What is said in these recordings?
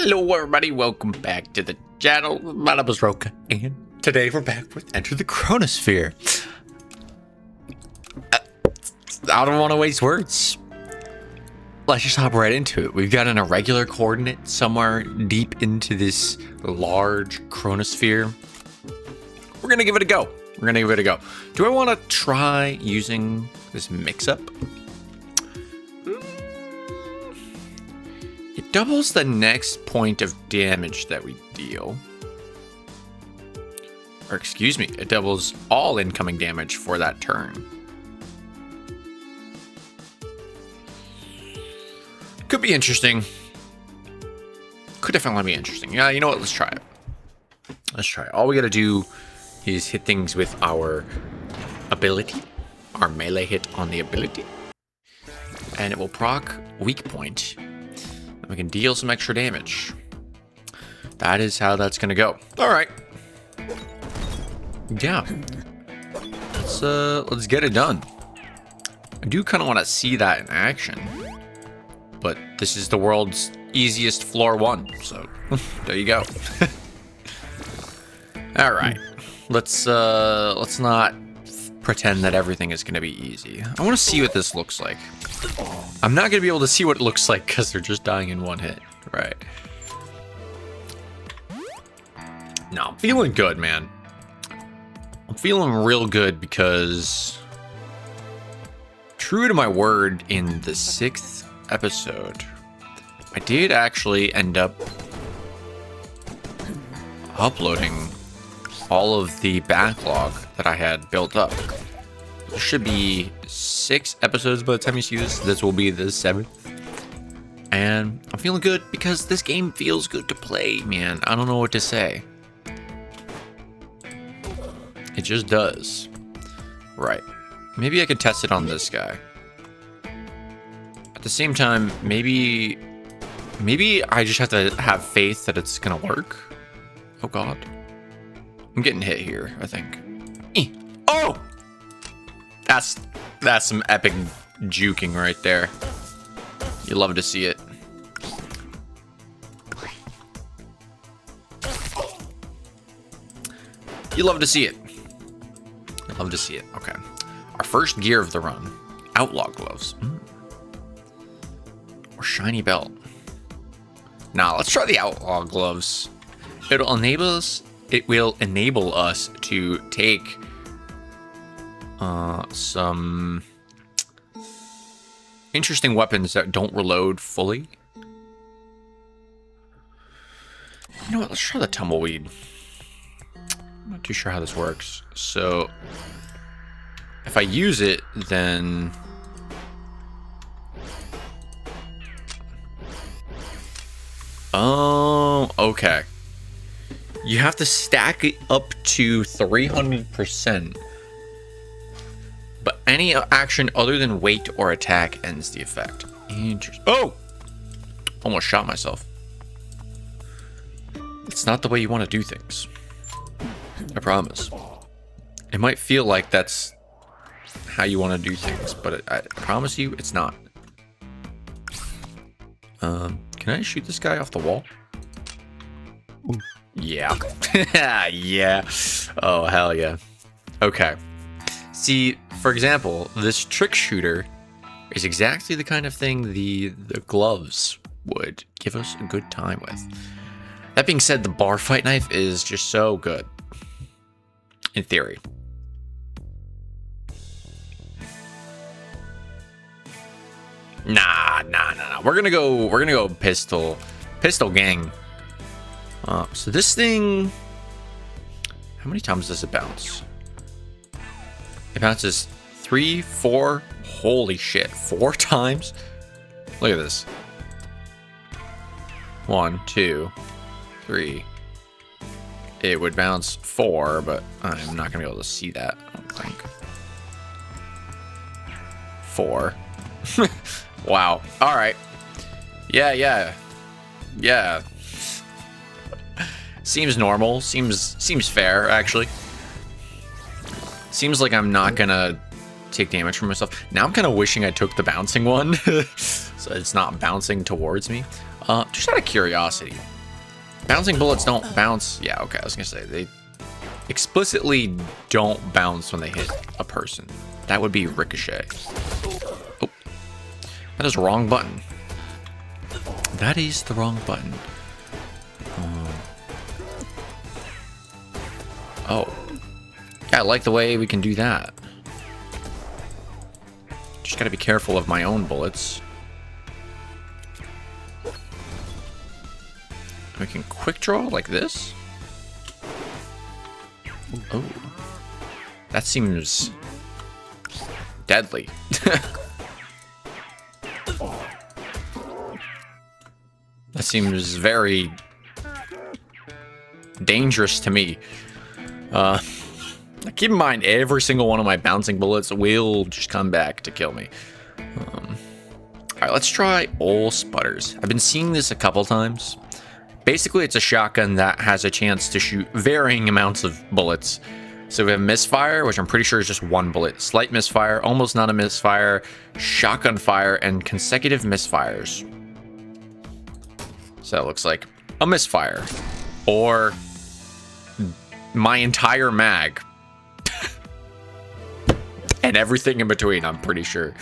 Hello everybody, welcome back to the channel. My name is Roka, and today we're back with Enter the Chronosphere. I don't want to waste words. Let's just hop right into it. We've got an irregular coordinate somewhere deep into this large chronosphere. We're gonna give it a go. Do I want to try using this mix-up? It doubles the next point of damage that we deal. Or excuse me, it doubles all incoming damage for that turn. Could be interesting. Could definitely be interesting. Yeah, you know what? Let's try it. All we gotta do is hit things with our ability. Our melee hit on the ability. And it will proc weak point. We can deal some extra damage. That is how that's gonna go. All right. Yeah. Let's get it done. I do kind of want to see that in action, but this is the world's easiest floor one, so there you go. All right. Let's not pretend that everything is gonna be easy. I want to see what this looks like. I'm not gonna be able to see what it looks like because they're just dying in one hit, right? No, I'm feeling good, man. I'm feeling real good because, true to my word, in the 6th episode, I did actually end up uploading all of the backlog that I had built up. There should be 6 episodes by the time you see this. This will be the 7th. And I'm feeling good because this game feels good to play, man. I don't know what to say. It just does. Right. Maybe I could test it on this guy. At the same time, maybe I just have to have faith that it's gonna work. Oh god. I'm getting hit here, I think. Oh! That's some epic juking right there. You love to see it. You love to see it. Okay. Our first gear of the run. Outlaw gloves. Or shiny belt. Now, let's try the outlaw gloves. It will enable us to take some interesting weapons that don't reload fully. You know what? Let's try the tumbleweed. I'm not too sure how this works. So if I use it, then oh, okay. You have to stack it up to 300%. But any action other than wait or attack ends the effect. Interesting. Oh! Almost shot myself. It's not the way you want to do things. I promise. It might feel like that's how you want to do things, but I promise you it's not. Can I shoot this guy off the wall? Ooh. Yeah. Yeah. Oh, hell yeah. Okay. See, for example, this trick shooter is exactly the kind of thing the gloves would give us a good time with. That being said, the bar fight knife is just so good. In theory. Nah. We're gonna go pistol gang. So this thing, how many times does it bounce? It bounces 3, 4, holy shit, 4 times? Look at this. 1, 2, 3. It would bounce 4, but I'm not gonna be able to see that, I don't think. 4. Wow, alright. Yeah. Seems normal, seems fair, actually. Seems like I'm not gonna take damage from myself. Now I'm kind of wishing I took the bouncing one, so it's not bouncing towards me. Just out of curiosity, Bouncing bullets don't bounce. Yeah, okay, I was gonna say, they explicitly don't bounce when they hit a person. That would be ricochet. Oh, that is the wrong button. That is the wrong button. Oh. Yeah, I like the way we can do that. Just gotta be careful of my own bullets. We can quick draw like this. Oh. That seems deadly. That seems very dangerous to me. Keep in mind, every single one of my bouncing bullets will just come back to kill me. Alright, let's try all sputters. I've been seeing this a couple times. Basically, it's a shotgun that has a chance to shoot varying amounts of bullets. So we have misfire, which I'm pretty sure is just one bullet. Slight misfire, almost not a misfire, shotgun fire, and consecutive misfires. So it looks like a misfire. Or my entire mag. And everything in between, I'm pretty sure.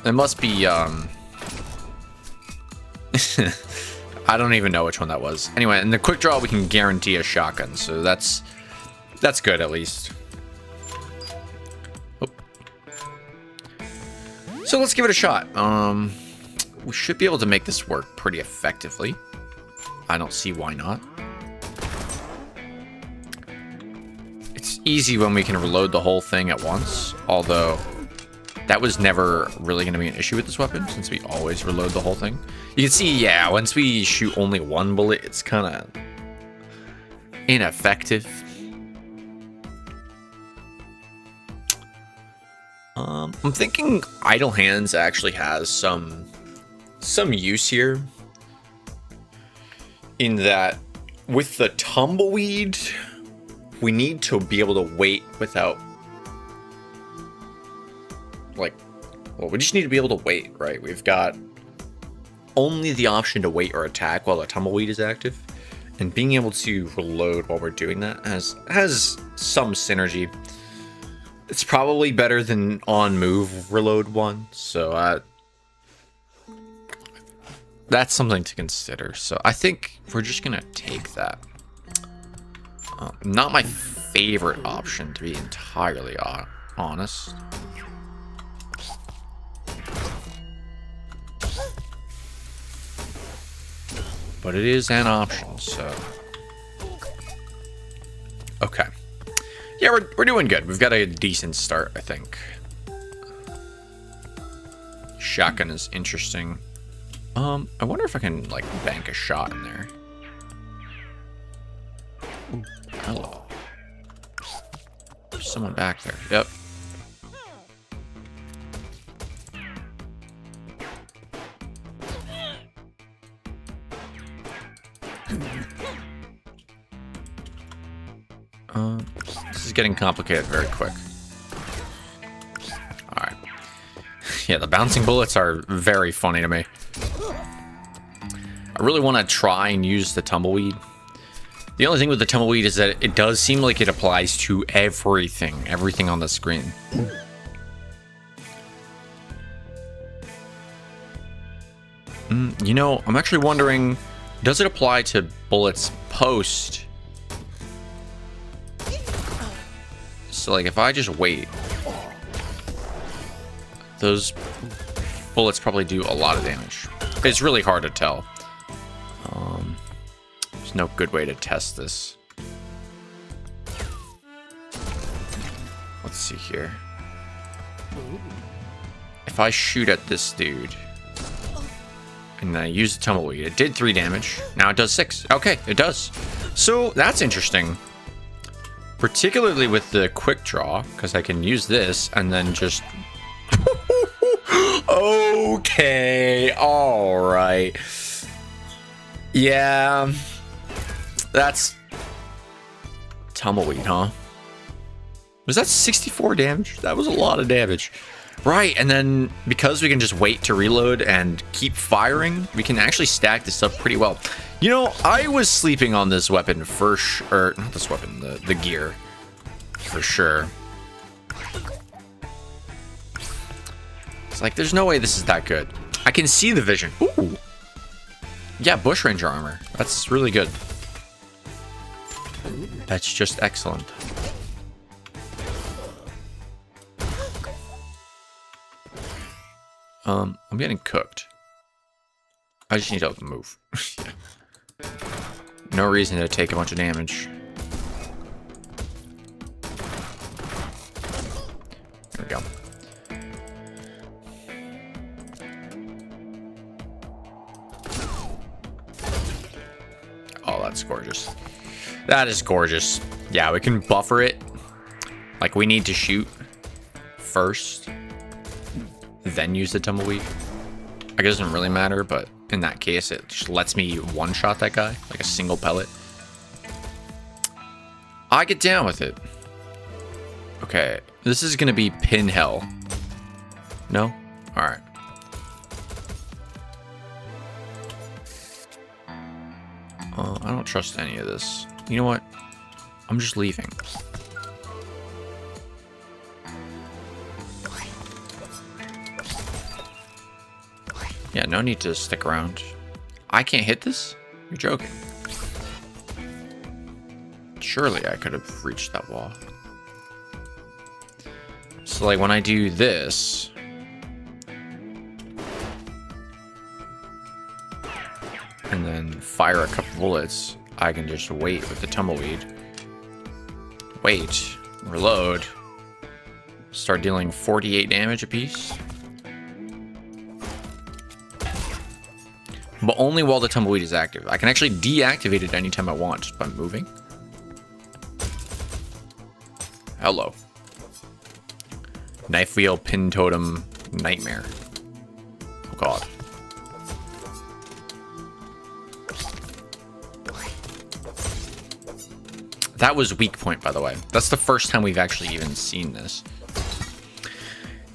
It must be, I don't even know which one that was. Anyway, in the quick draw, we can guarantee a shotgun, so that's good at least. Oh. So let's give it a shot. We should be able to make this work pretty effectively. I don't see why not. It's easy when we can reload the whole thing at once, although that was never really going to be an issue with this weapon, since we always reload the whole thing. You can see, yeah, once we shoot only one bullet, it's kind of ineffective. I'm thinking idle hands actually has some use here, in that with the tumbleweed, we need to be able to wait without, like, well, we just need to be able to wait, right? We've got only the option to wait or attack while the tumbleweed is active, and being able to reload while we're doing that has some synergy. It's probably better than on move reload one, so that's something to consider. So I think we're just gonna take that. Not my favorite option, to be entirely honest. But it is an option, so. Okay. Yeah, we're doing good. We've got a decent start, I think. Shotgun is interesting. I wonder if I can, like, bank a shot in there. Ooh, hello. There's someone back there. Yep. This is getting complicated very quick. Alright. Yeah, the bouncing bullets are very funny to me. I really want to try and use the tumbleweed. The only thing with the tumbleweed is that it does seem like it applies to everything on the screen. You know, I'm actually wondering, does it apply to bullets post? So, like, if I just wait, those bullets probably do a lot of damage. It's really hard to tell. There's no good way to test this. Let's see here. If I shoot at this dude and I use the tumbleweed, it did 3 damage. Now it does 6. Okay, it does. So that's interesting. Particularly with the quick draw, because I can use this and then just... Okay, alright. Yeah, that's tumbleweed, huh? Was that 64 damage? That was a lot of damage. Right, and then because we can just wait to reload and keep firing, we can actually stack this up pretty well. You know, I was sleeping on this weapon for sure. Or not this weapon, the gear. For sure. It's like, there's no way this is that good. I can see the vision. Ooh. Yeah, bushranger armor. That's really good. That's just excellent. I'm getting cooked. I just need to move. No reason to take a bunch of damage. There we go. Oh, that's gorgeous. That is gorgeous. Yeah, we can buffer it. Like, we need to shoot first, then use the tumbleweed. It doesn't really matter, but in that case, it just lets me one-shot that guy, like a single pellet. I get down with it. Okay, this is gonna be pin hell. No? Alright. I don't trust any of this. You know what? I'm just leaving. Yeah, no need to stick around. I can't hit this? You're joking. Surely I could have reached that wall. So, like, when I do this... and then fire a couple bullets, I can just wait with the tumbleweed. Wait. Reload. Start dealing 48 damage apiece. But only while the tumbleweed is active. I can actually deactivate it anytime I want just by moving. Hello. Knife wheel, pin totem, nightmare. Oh god. That was weak point, by the way. That's the first time we've actually even seen this.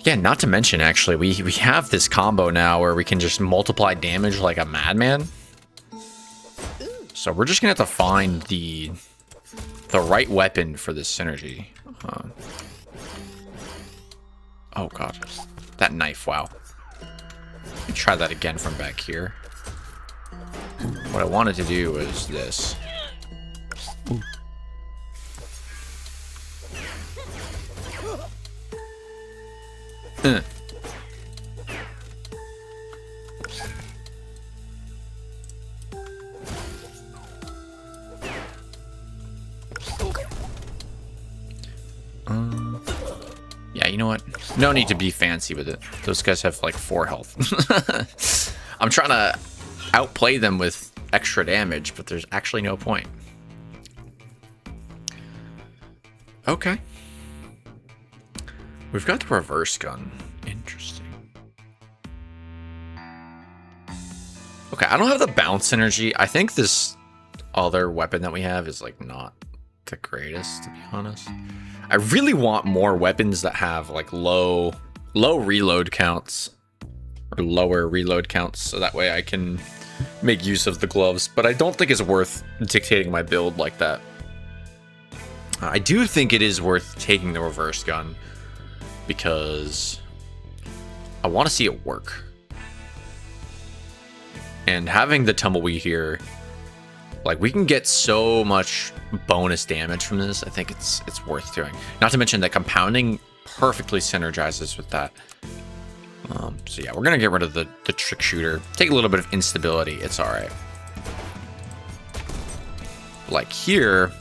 Yeah, not to mention, actually, we have this combo now where we can just multiply damage like a madman. So we're just gonna have to find the right weapon for this synergy. Oh god, that knife! Wow. Let me try that again from back here. What I wanted to do was this. Ooh. Yeah, you know what? No need to be fancy with it. Those guys have like 4 health. I'm trying to outplay them with extra damage, but there's actually no point. Okay. We've got the reverse gun. Interesting. Okay, I don't have the bounce energy. I think this other weapon that we have is like not the greatest, to be honest. I really want more weapons that have like low reload counts or lower reload counts, so that way I can make use of the gloves, but I don't think it's worth dictating my build like that. I do think it is worth taking the reverse gun because I want to see it work. And having the tumbleweed here, like, we can get so much bonus damage from this. I think it's worth doing. Not to mention that compounding perfectly synergizes with that. So yeah, we're gonna get rid of the trick shooter. Take a little bit of instability. It's all right. Like here,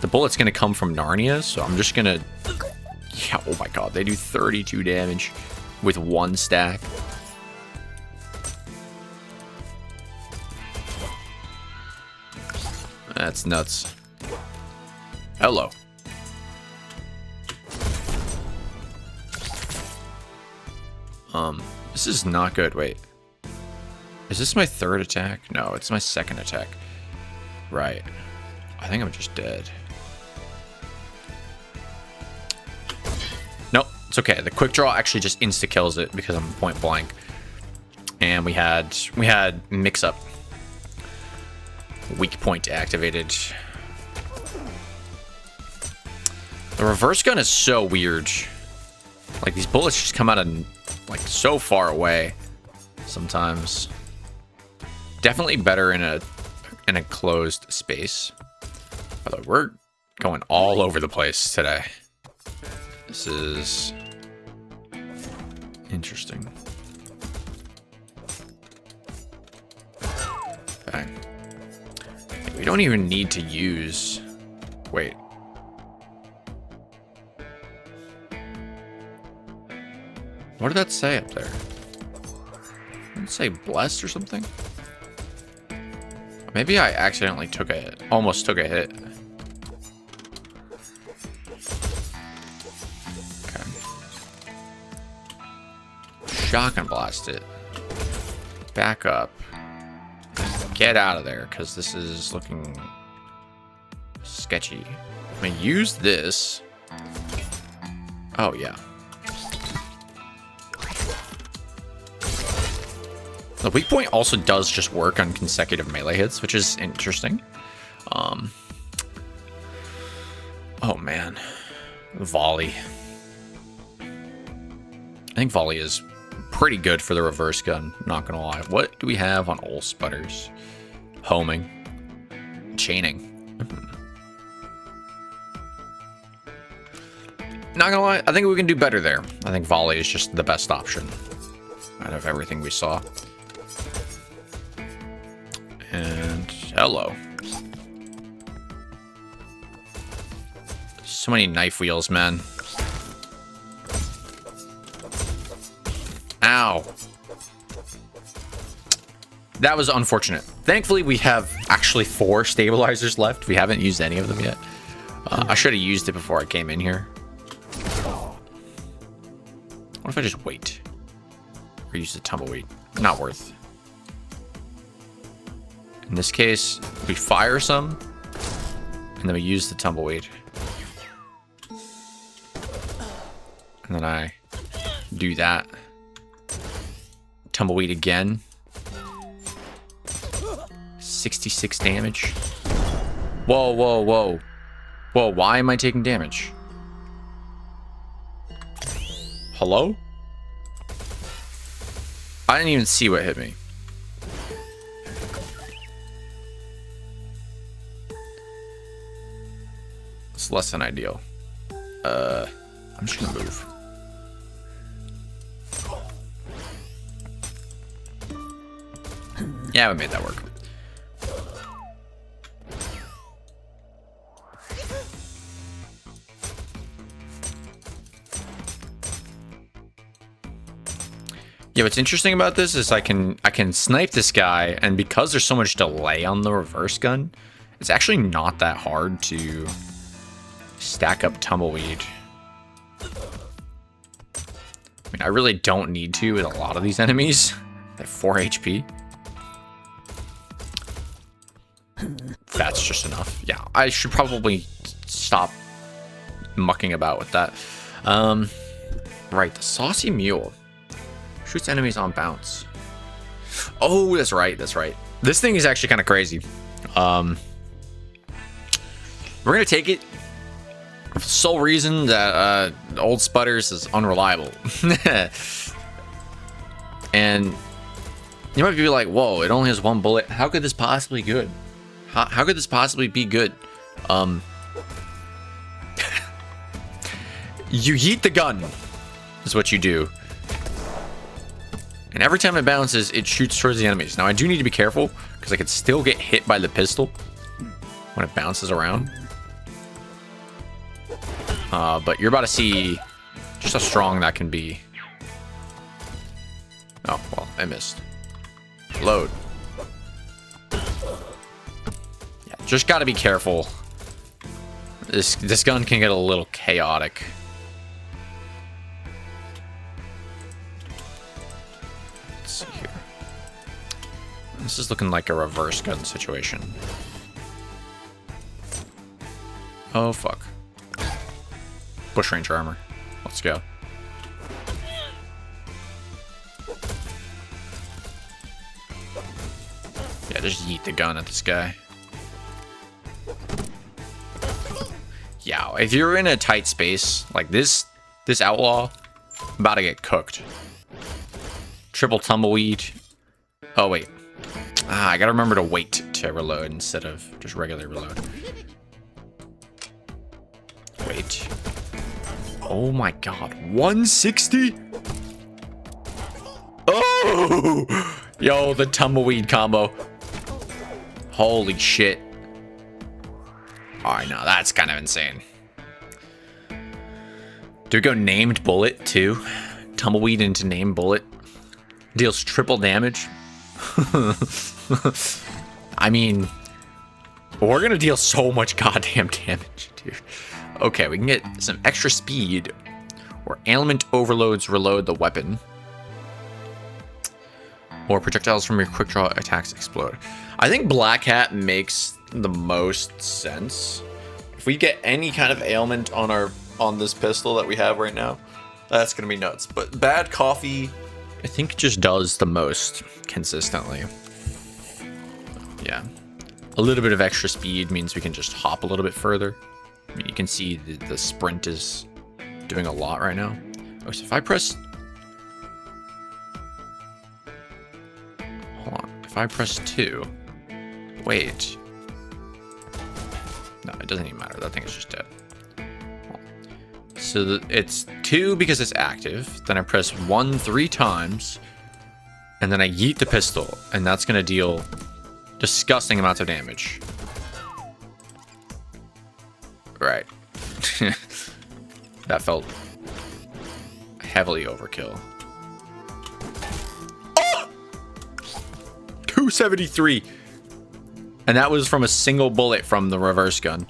the bullet's gonna come from Narnia, so I'm just gonna. Yeah. Oh my god, they do 32 damage with 1 stack. That's nuts. Hello. This is not good. Wait. Is this my 3rd attack? No, it's my 2nd attack. Right. I think I'm just dead. It's okay. The quick draw actually just insta kills it because I'm point blank. And we had mix up. Weak point activated. The reverse gun is so weird. Like, these bullets just come out of, like, so far away sometimes. Definitely better in a closed space. Although we're going all over the place today. This is interesting. Okay. We don't even need to use... Wait. What did that say up there? Did it say blessed or something? Maybe I accidentally almost took a hit. Okay. Shotgun blast it. Back up. Get out of there, because this is looking sketchy. I'm gonna use this. Oh, yeah. The weak point also does just work on consecutive melee hits, which is interesting. Oh, man. Volley. I think volley is pretty good for the reverse gun, not gonna lie. What do we have on old sputters? Homing. Chaining. Not gonna lie, I think we can do better there. I think volley is just the best option out of everything we saw. And hello. So many knife wheels, man. Ow. That was unfortunate. Thankfully, we have actually 4 stabilizers left. We haven't used any of them yet. I should have used it before I came in here. What if I just wait? Or use the tumbleweed? Not worth. In this case, we fire some, and then we use the tumbleweed. And then I do that. Tumbleweed again. 66 damage. Whoa, whoa, whoa. Whoa, why am I taking damage? Hello? I didn't even see what hit me. It's less than ideal. I'm just gonna move. Yeah, we made that work. Yeah, what's interesting about this is I can snipe this guy, and because there's so much delay on the reverse gun, it's actually not that hard to stack up tumbleweed. I mean, I really don't need to with a lot of these enemies. They have 4 HP. That's just enough. Yeah, I should probably stop mucking about with that. Right, the saucy mule. Shoots enemies on bounce. Oh, that's right. That's right. This thing is actually kind of crazy. We're going to take it for the sole reason that old Sputters is unreliable. And you might be like, whoa, it only has 1 bullet. How could this possibly be good? How could this possibly be good? You yeet the gun is what you do. And every time it bounces, it shoots towards the enemies. Now, I do need to be careful, because I could still get hit by the pistol when it bounces around. But you're about to see just how strong that can be. Oh, well, I missed. Load. Yeah, just gotta be careful. This gun can get a little chaotic. This is looking like a reverse gun situation. Oh, fuck. Bushranger armor. Let's go. just yeet the gun at this guy. Yeah, if you're in a tight space like this outlaw, about to get cooked. Triple tumbleweed. Oh wait, I gotta remember to wait to reload instead of just regular reload. Wait. Oh my god, 160? Oh! Yo, the tumbleweed combo. Holy shit. Alright, now that's kind of insane. Do we go named bullet too? Tumbleweed into named bullet. Deals triple damage. I mean, we're gonna deal so much goddamn damage, dude. Okay, we can get some extra speed. Or ailment overloads reload the weapon. Or projectiles from your quick draw attacks explode. I think Black Hat makes the most sense. If we get any kind of ailment on this pistol that we have right now, that's gonna be nuts. But Bad Coffee, I think, just does the most consistently. Yeah. A little bit of extra speed means we can just hop a little bit further. I mean, you can see the sprint is doing a lot right now. Oh, so if I press... Hold on. If I press 2... Wait. No, it doesn't even matter. That thing is just dead. So it's 2 because it's active. Then I press 1 3 times. And then I yeet the pistol. And that's going to deal disgusting amounts of damage. Right. That felt heavily overkill. Oh! 273. And that was from a single bullet from the reverse gun.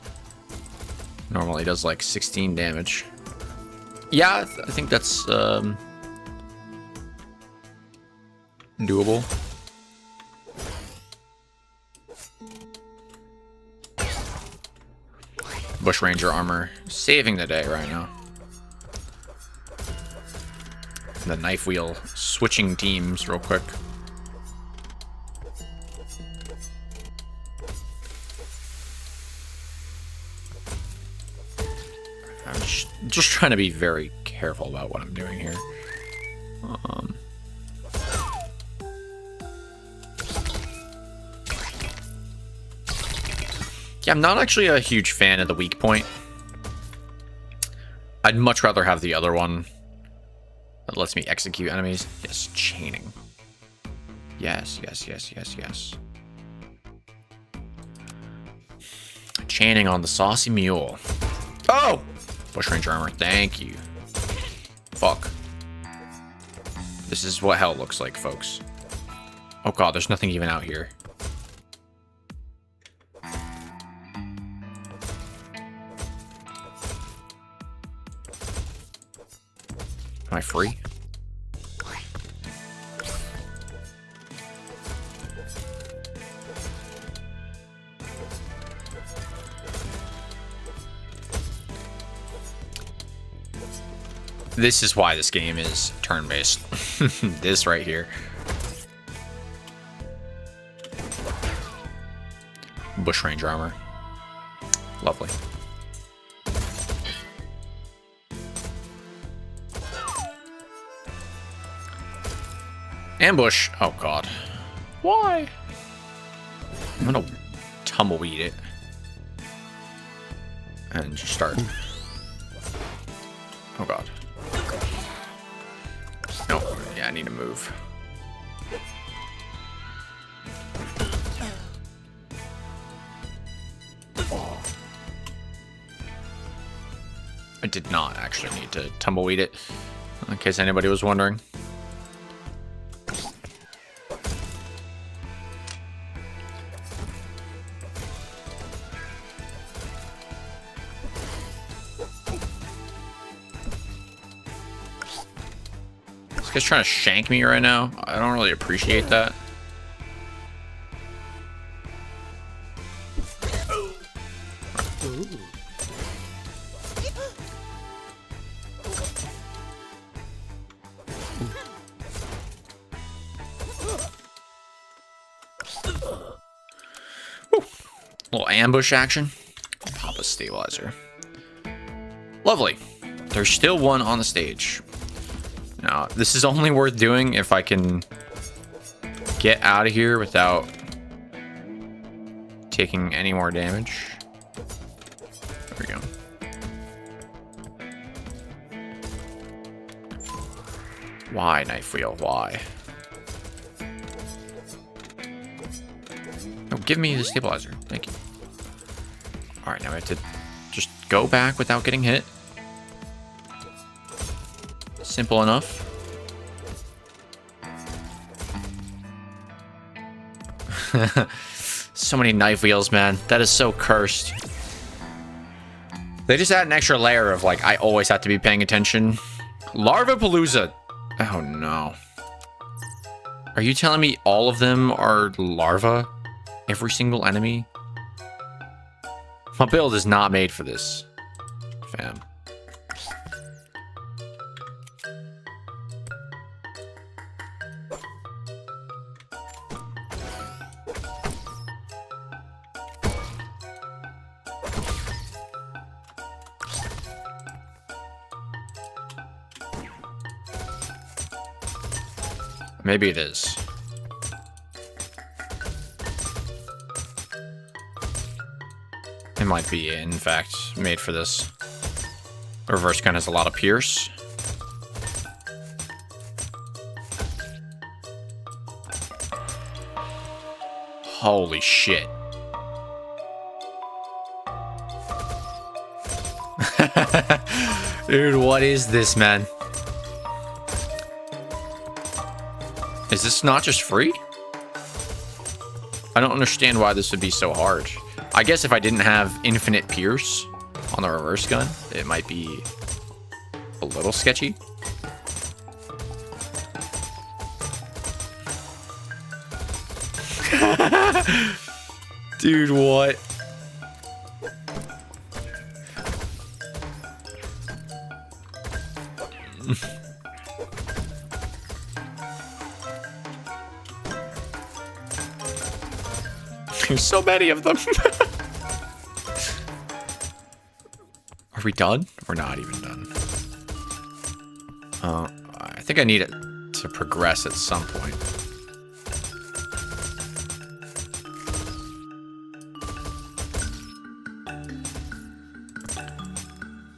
Normally does like 16 damage. Yeah, I think that's doable. Bushranger armor saving the day right now. The knife wheel switching teams real quick. I'm just trying to be very careful about what I'm doing here. Yeah, I'm not actually a huge fan of the weak point. I'd much rather have the other one that lets me execute enemies. Yes, chaining. Yes, yes, yes, yes, yes. Chaining on the saucy mule. Oh! Bushranger armor, thank you. Fuck. This is what hell looks like, folks. Oh god, there's nothing even out here. Am I free? This is why this game is turn-based. This right here. Bushranger armor. Lovely. Ambush. Oh god. Why? I'm gonna tumbleweed it. And just start. Oh god. No. Yeah, I need to move. I did not actually need to tumbleweed it, in case anybody was wondering. This guy's trying to shank me right now. I don't really appreciate that. Little ambush action. Pop a stabilizer. Lovely. There's still one on the stage. Now, this is only worth doing if I can get out of here without taking any more damage. There we go. Why, knife wheel? Why? No, give me the stabilizer. Thank you. Alright, now we have to just go back without getting hit. Simple enough. So many knife wheels, man. That is so cursed. They just add an extra layer of, like, I always have to be paying attention. Larva Palooza. Oh, no. Are you telling me all of them are larva? Every single enemy? My build is not made for this, fam. Maybe it is. It might be, in fact, made for this. The reverse gun has a lot of pierce. Holy shit. Dude, what is this, man? Is this not just free? I don't understand why this would be so hard. I guess if I didn't have infinite pierce on the reverse gun, it might be a little sketchy. Dude, what? There's so many of them. Are we done? We're not even done. I think I need it to progress at some point.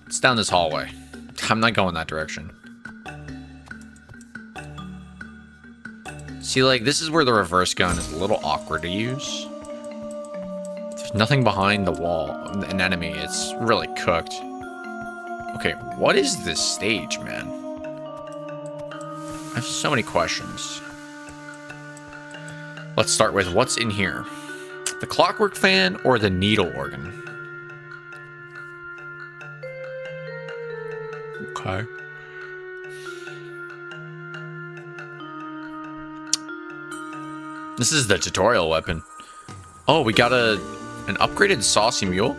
It's down this hallway. I'm not going that direction. See, like, this is where the reverse gun is a little awkward to use. There's nothing behind the wall, an enemy. It's really cooked. Okay, what is this stage, man? I have so many questions. Let's start with what's in here. The clockwork fan or the needle organ? Okay. This is the tutorial weapon. Oh, we got an upgraded saucy mule.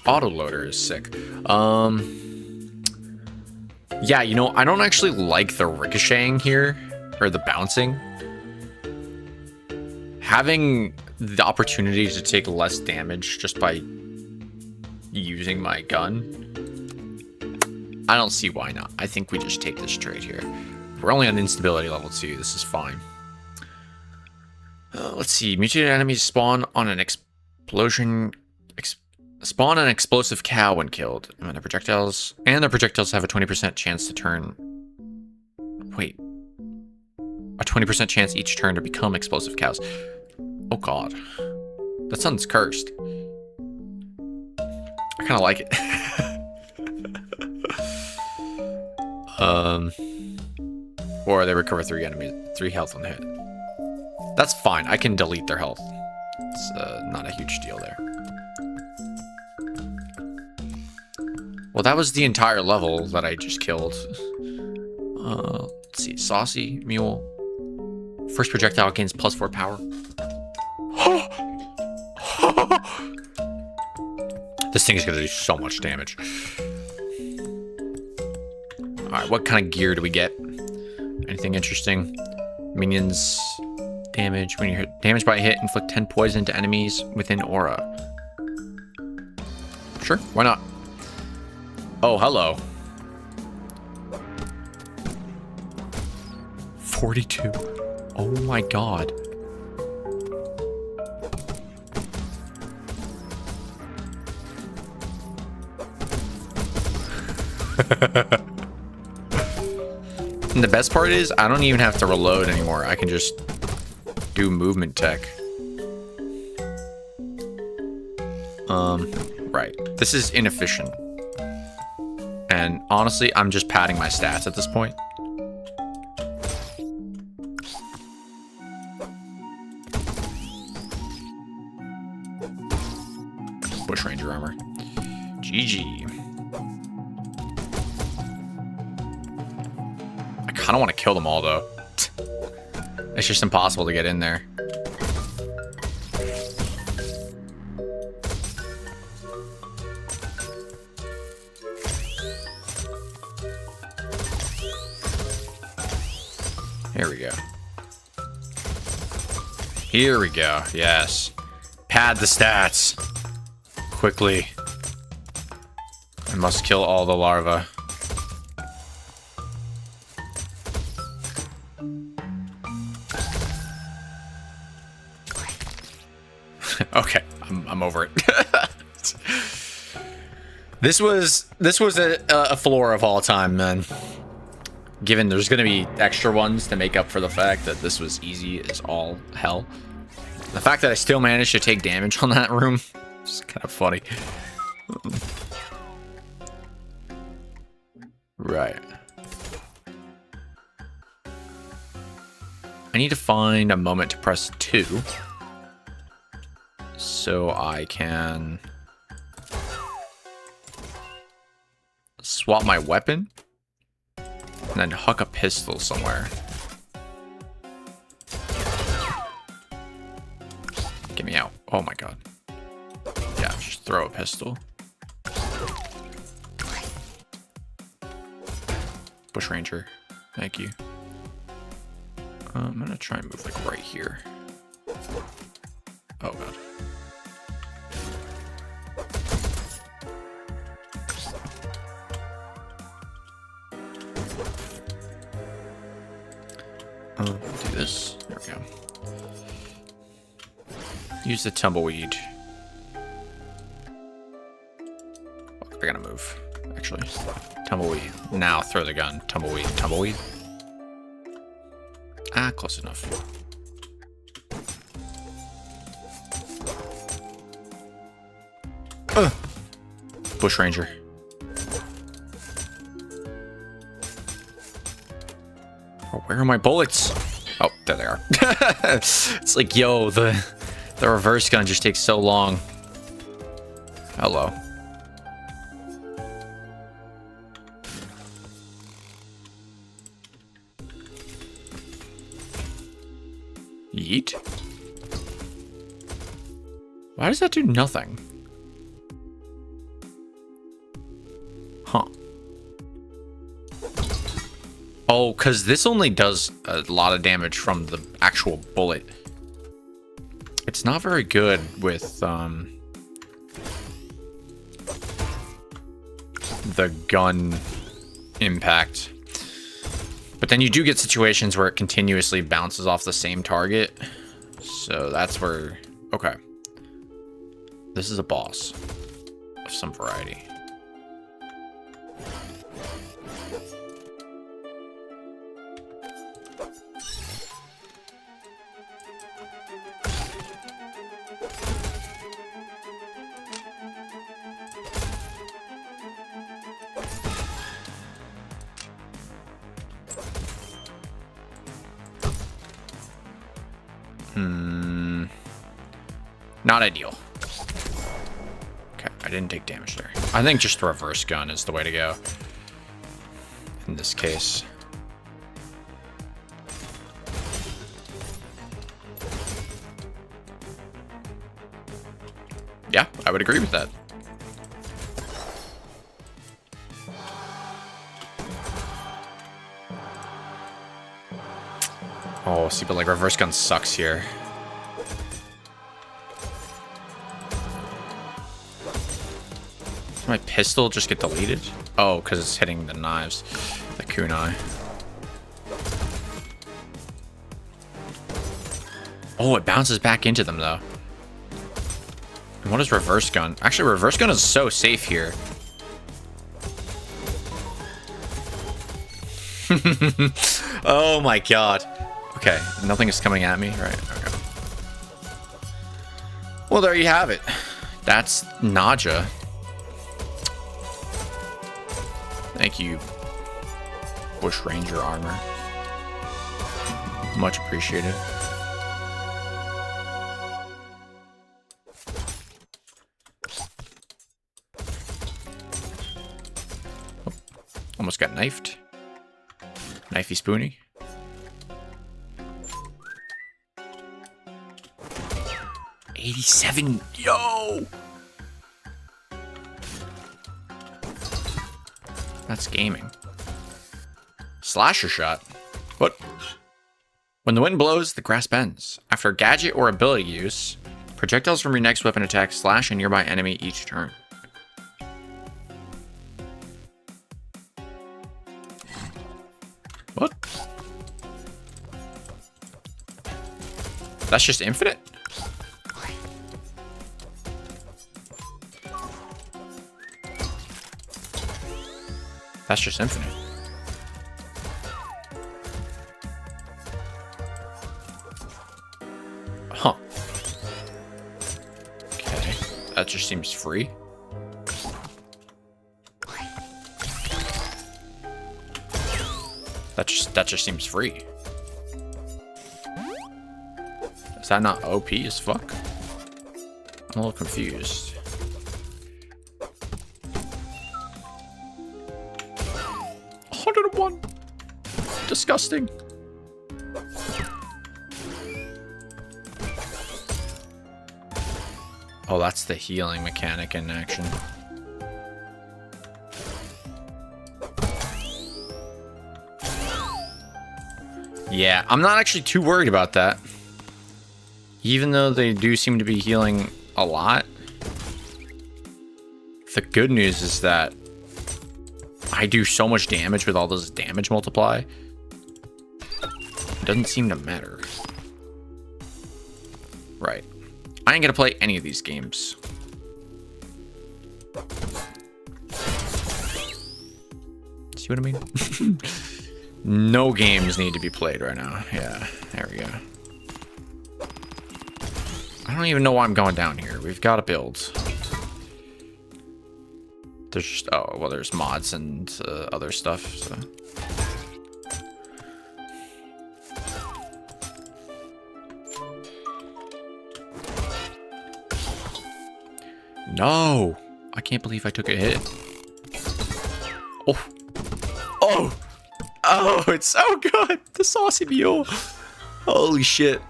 Autoloader is sick. Yeah, you know, I don't actually like the ricocheting here, or the bouncing. Having the opportunity to take less damage just by using my gun, I don't see why not. I think we just take this trade here. We're only on instability level 2. This is fine. Let's see. Mutated enemies spawn on an explosion. Spawn an explosive cow when killed. And their projectiles have a 20% chance to turn. Wait. A 20% chance each turn to become explosive cows. Oh god. That sounds cursed. I kind of like it. Or they recover 3 health on the hit. That's fine. I can delete their health. It's not a huge deal there. Well, that was the entire level that I just killed. Let's see. Saucy mule. First projectile gains +4 power. This thing is going to do so much damage. Alright, what kind of gear do we get? Anything interesting? Minions damage. When you're damaged by a hit, inflict 10 poison to enemies within aura. Sure, why not? Oh, hello. 42. Oh my god. And the best part is, I don't even have to reload anymore. I can just do movement tech. Right. This is inefficient. And honestly, I'm just padding my stats at this point. Bushranger armor. GG. I kind of want to kill them all, though. It's just impossible to get in there. Here we go. Here we go. Yes. Pad the stats. Quickly. I must kill all the larvae. Okay, I'm over it. This was a floor of all time, man. Given there's gonna be extra ones to make up for the fact that this was easy as all hell. The fact that I still managed to take damage on that room is kind of funny. Right. I need to find a moment to press 2 so I can swap my weapon and then huck a pistol somewhere. Get me out. Oh my god. Yeah, just throw a pistol. Bushranger. Thank you. I'm gonna try and move like right here. Oh god. Do this. There we go. Use the tumbleweed. I gotta move, actually. Tumbleweed. Now throw the gun. Tumbleweed. Tumbleweed. Ah, close enough. Bushranger. Oh, where are my bullets? Oh, there they are. It's like, yo, the reverse gun just takes so long. Hello. Yeet? Why does that do nothing? Huh. Oh, because this only does a lot of damage from the actual bullet. It's not very good with the gun impact. But then you do get situations where it continuously bounces off the same target. So that's where... Okay. This is a boss of some variety. Not ideal. Okay, I didn't take damage there. I think just the reverse gun is the way to go in this case. Yeah, I would agree with that. Oh, see, but like reverse gun sucks here. Does my pistol just get deleted? Oh, because it's hitting the knives. The kunai. Oh, it bounces back into them, though. And what is reverse gun? Actually, reverse gun is so safe here. Oh my god. Okay, nothing is coming at me. Right, okay. Well, there you have it. That's Naja. Thank you, Bush Ranger armor. Much appreciated. Oh, almost got knifed. Knifey spoony. $87. Yo! That's gaming. Slasher shot. What? When the wind blows, the grass bends. After gadget or ability use, projectiles from your next weapon attack slash a nearby enemy each turn. What? That's just infinite? That's just infinite. Huh. Okay. That just seems free. That just seems free. Is that not OP as fuck? I'm a little confused. Disgusting. Oh, that's the healing mechanic in action. Yeah, I'm not actually too worried about that. Even though they do seem to be healing a lot. The good news is that I do so much damage with all those damage multiply. It doesn't seem to matter. Right. I ain't gonna play any of these games. See what I mean? No games need to be played right now. Yeah, there we go. I don't even know why I'm going down here. We've got to build. There's just, oh, well, there's mods and other stuff, so. No! I can't believe I took a hit. Oh! Oh! Oh, it's so good! The saucy mule! Holy shit.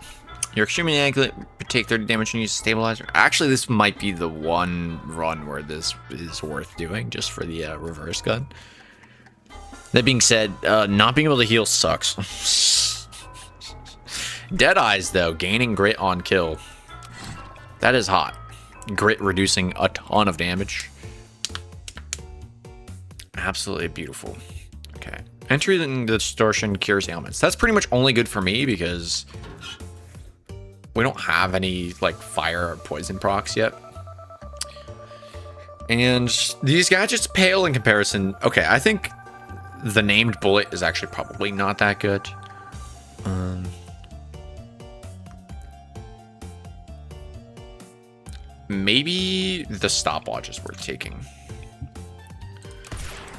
You're extremely accurate, but take 30 damage and use a stabilizer. Actually, this might be the one run where this is worth doing, just for the reverse gun. That being said, not being able to heal sucks. Dead Eyes, though, gaining grit on kill. That is hot. Grit reducing a ton of damage. Absolutely beautiful. Okay. Entering the distortion cures ailments. That's pretty much only good for me because we don't have any like fire or poison procs yet. And these gadgets pale in comparison. Okay, I think the named bullet is actually probably not that good. Maybe the stopwatch is worth taking.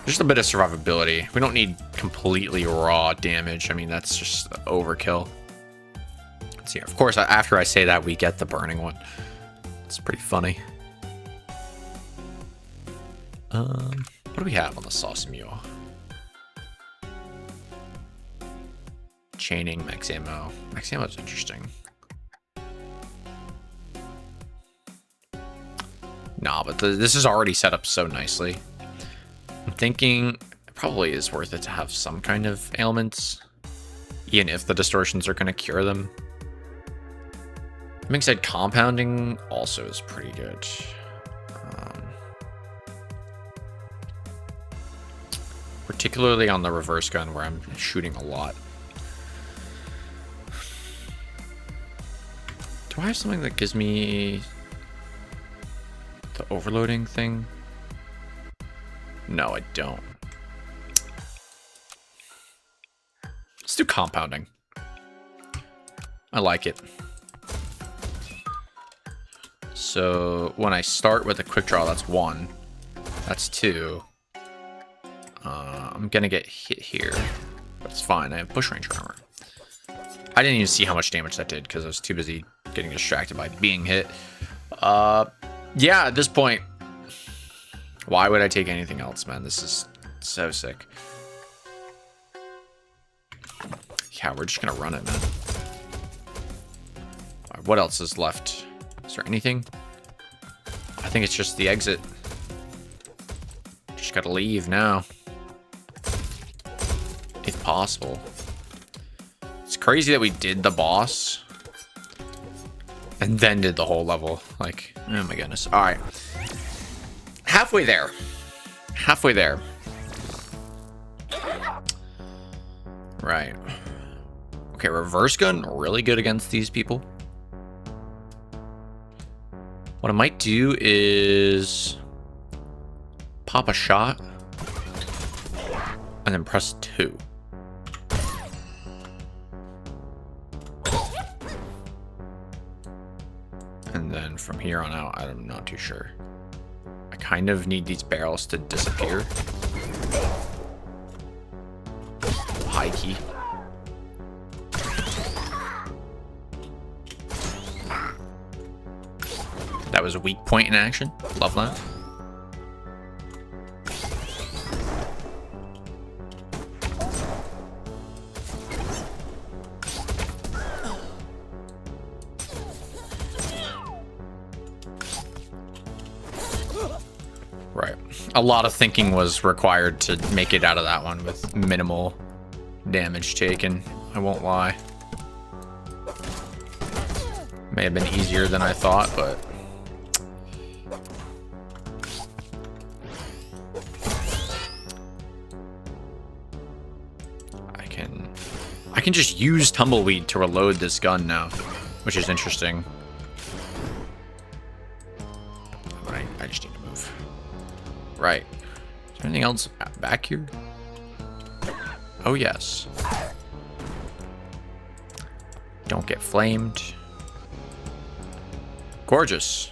Just a bit of survivability. We don't need completely raw damage. I mean, that's just overkill. Let's see. Of course, after I say that, we get the burning one. It's pretty funny. What do we have on the sauce mule? Chaining, max ammo. Max ammo is interesting. Nah, but this is already set up so nicely. I'm thinking it probably is worth it to have some kind of ailments. even if the distortions are going to cure them. Having said, compounding also is pretty good. Particularly on the reverse gun where I'm shooting a lot. Do I have something that gives me the overloading thing? No, I don't. Let's do compounding. I like it. So when I start with a quick draw, that's 1. That's 2. I'm gonna get hit here, but it's fine. I have bushranger armor. I didn't even see how much damage that did because I was too busy getting distracted by being hit. Yeah, at this point, why would I take anything else, man? This is so sick. Yeah, we're just gonna run it, man. All right, what else is left? Is there anything? I think it's just the exit. Just gotta leave now. If possible. It's crazy that we did the boss and then did the whole level. Like, oh my goodness. All right. Halfway there. Halfway there. Right. Okay, reverse gun, really good against these people. What I might do is pop a shot and then press 2. And then from here on out, I'm not too sure. I kind of need these barrels to disappear. High key. That was a weak point in action. Love that. Right. A lot of thinking was required to make it out of that one with minimal damage taken. I won't lie. May have been easier than I thought, but I can just use Tumbleweed to reload this gun now, which is interesting. I just need to move. Right. Is there anything else back here? Oh, yes. Don't get flamed. Gorgeous.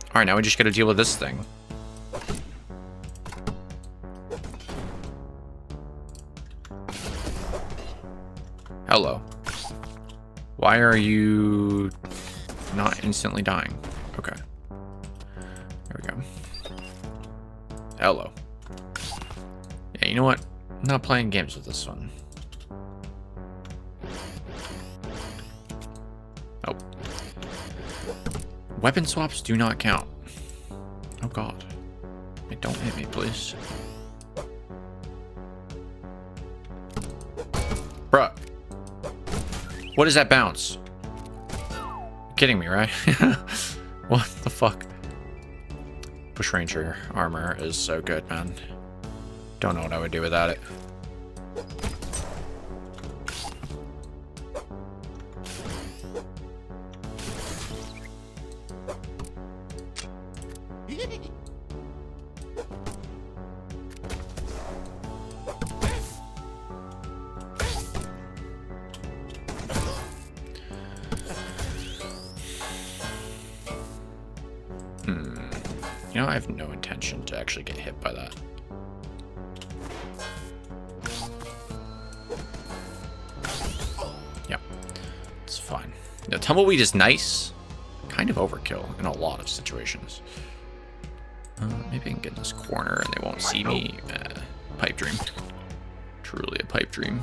All right, now we just got to deal with this thing. Hello. Why are you not instantly dying? Okay. There we go. Hello. Yeah, you know what? I'm not playing games with this one. Oh. Weapon swaps do not count. Oh god. Hey, don't hit me, please. Bruh. What is that bounce? You're kidding me, right? What the fuck? Bushranger armor is so good, man. Don't know what I would do without it. You know, I have no intention to actually get hit by that. Yep, it's fine. The Tumbleweed is nice. Kind of overkill in a lot of situations. Maybe I can get in this corner and they won't see me. Pipe dream. Truly a pipe dream.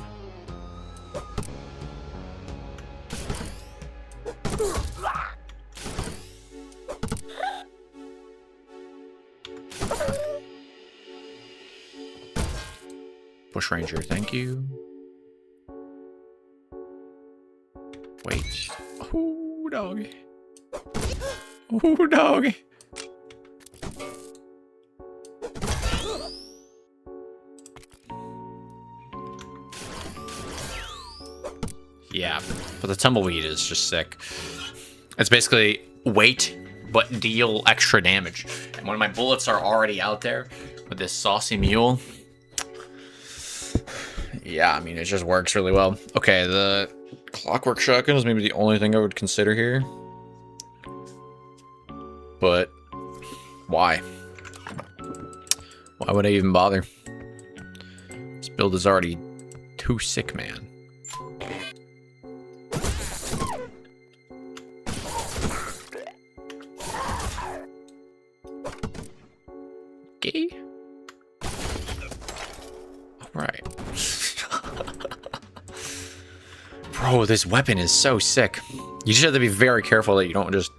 Bushranger, thank you. Wait. Oh, doggy. Oh, doggy. Yeah, but the tumbleweed is just sick. It's basically wait, but deal extra damage. And when my bullets are already out there with this saucy mule, yeah, I mean, it just works really well. Okay, the clockwork shotgun is maybe the only thing I would consider here. But why? Why would I even bother? This build is already too sick, man. Okay. Alright. Bro, this weapon is so sick. You just have to be very careful that you don't just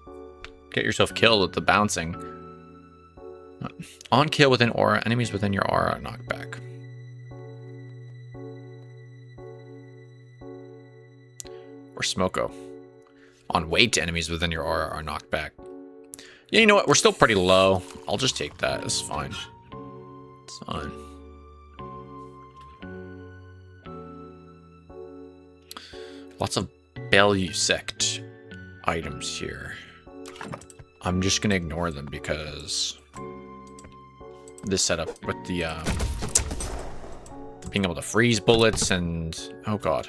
get yourself killed with the bouncing. On kill within aura, enemies within your aura are knocked back. Or Smoko. On weight, enemies within your aura are knocked back. Yeah, you know what? We're still pretty low. I'll just take that. It's fine. It's fine. Lots of Belusect items here. I'm just gonna ignore them because this setup with the being able to freeze bullets and oh god.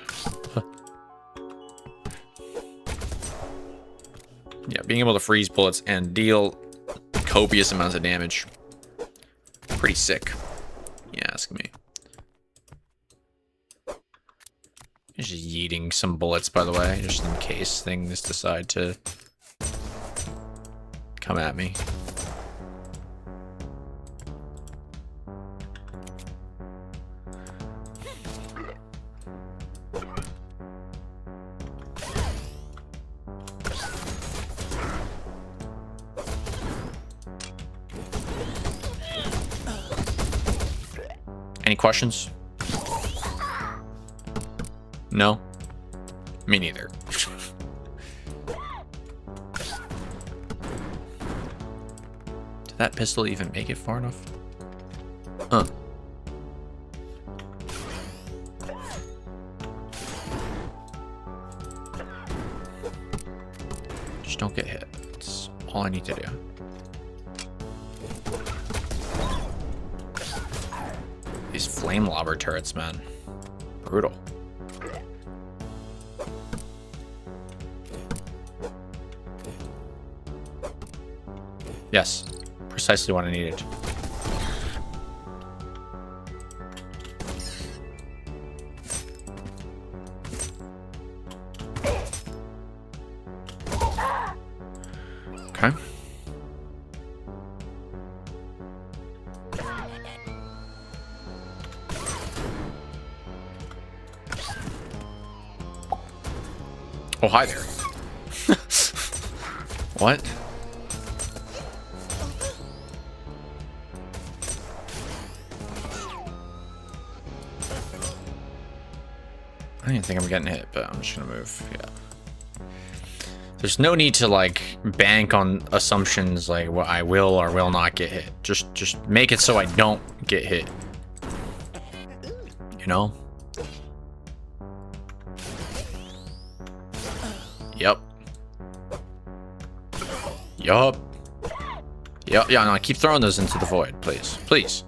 Yeah, being able to freeze bullets and deal copious amounts of damage. Pretty sick. You ask me. Just yeeting some bullets, by the way, just in case things decide to come at me. Any questions? No? Me neither. Did that pistol even make it far enough? Huh. Just don't get hit. That's all I need to do. These flame lobber turrets, man. Brutal. Yes, precisely what I needed. Okay. Oh, hi there. What? I didn't think I'm getting hit, but I'm just gonna move. Yeah. There's no need to like bank on assumptions like what I will or will not get hit. Just make it so I don't get hit. You know? Yep. Yup. Yep. Yeah. No. Keep throwing those into the void, please. Please.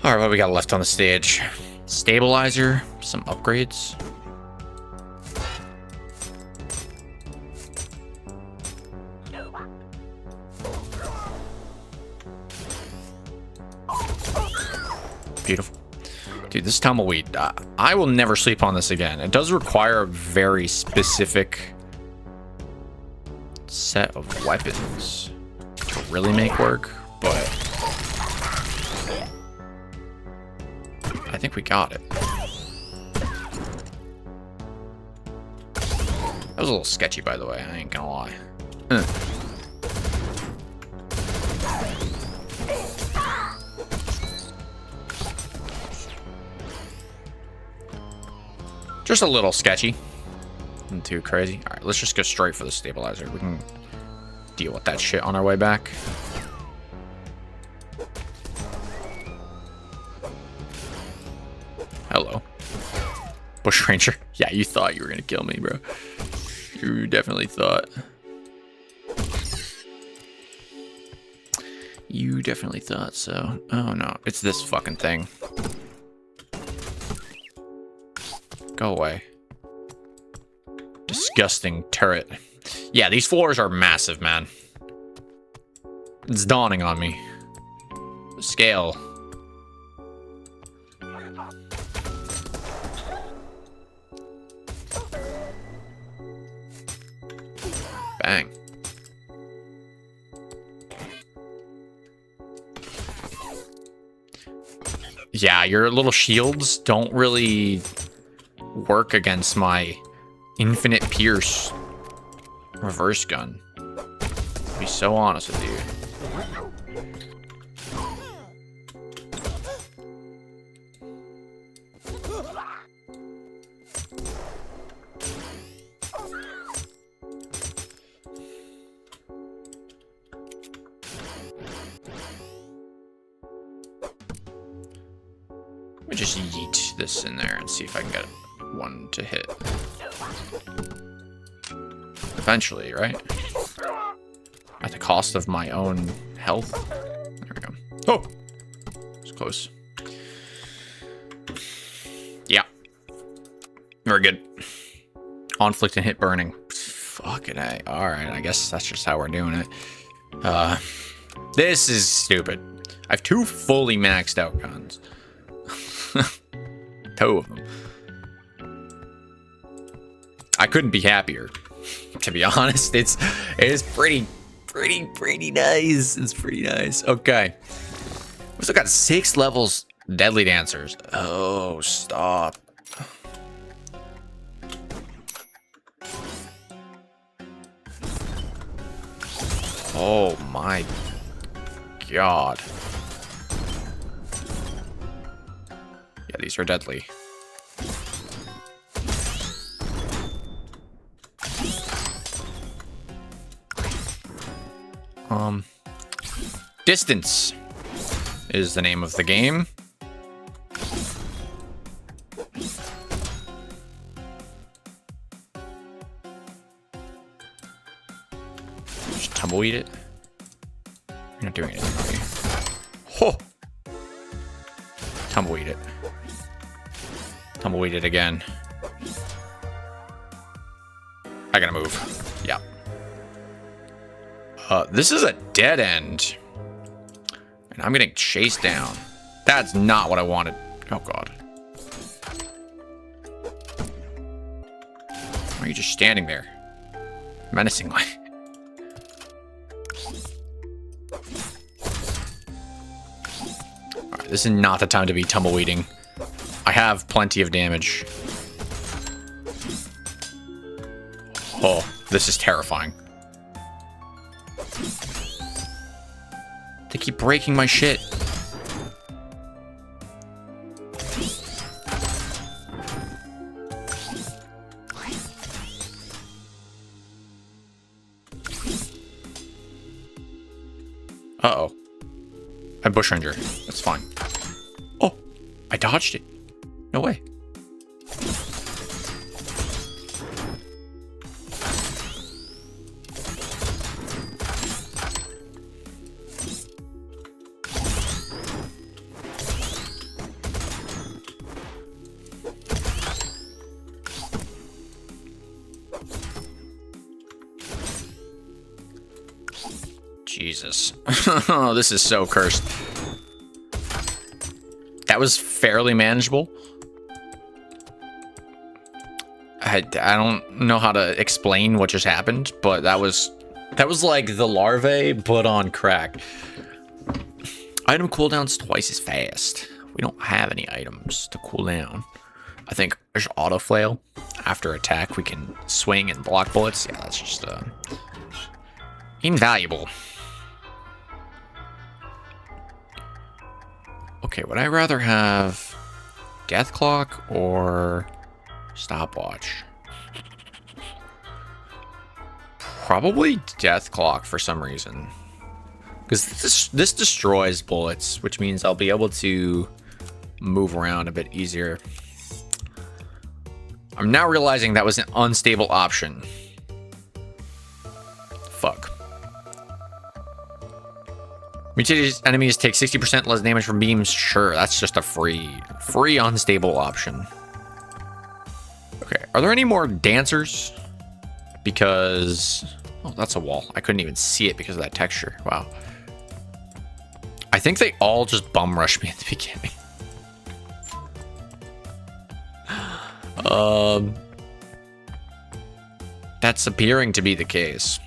All right, what we got left on the stage? Stabilizer, some upgrades. Beautiful. Dude, this tumbleweed, I will never sleep on this again. It does require a very specific set of weapons to really make work, but I think we got it. That was a little sketchy, by the way. I ain't gonna lie. Just a little sketchy. Nothing too crazy. All right, let's just go straight for the stabilizer. We can deal with that shit on our way back. Hello. Bushranger. Yeah, you thought you were gonna kill me, bro. You definitely thought. You definitely thought so. Oh no, it's this fucking thing. Go away. Disgusting turret. Yeah, these floors are massive, man. It's dawning on me. The scale. Bang. Yeah, your little shields don't really work against my infinite pierce reverse gun. To be so honest with you. Let me just yeet this in there and see if I can get one to hit. Eventually, right? At the cost of my own health. There we go. Oh! It's close. Yeah. Very good. Conflict and hit burning. Fucking A. Alright, I guess that's just how we're doing it. This is stupid. I have 2 fully maxed out guns. 2 of them. I couldn't be happier, to be honest. It's pretty nice. It's pretty nice. Okay. We still got 6 levels. Deadly dancers. Oh, stop. Oh my god. Yeah, these are deadly. Distance is the name of the game. Just tumbleweed it. You're not doing anything, are you? Oh! Tumbleweed it. Tumbleweed it again. I gotta move. Yeah. This is a dead end. And I'm getting chased down. That's not what I wanted. Oh, God. Why are you just standing there? Menacingly. Alright, this is not the time to be tumbleweeding. I have plenty of damage. Oh, this is terrifying. They keep breaking my shit. Uh-oh. I'm bushranger. That's fine. Oh, I dodged it. No way. Jesus. Oh, this is so cursed. That was fairly manageable. I don't know how to explain what just happened, but that was like the larvae, but on crack. Item cooldowns twice as fast. We don't have any items to cool down. I think there's auto flail. After attack, we can swing and block bullets. Yeah, that's just Invaluable. Okay, would I rather have death clock or stopwatch? Probably death clock for some reason. Because this destroys bullets, which means I'll be able to move around a bit easier. I'm now realizing that was an unstable option. Fuck. Mutated enemies take 60% less damage from beams. Sure, that's just a free unstable option. Okay, are there any more dancers? Because... oh, that's a wall. I couldn't even see it because of that texture. Wow. I think they all just bum rushed me at the beginning. That's appearing to be the case.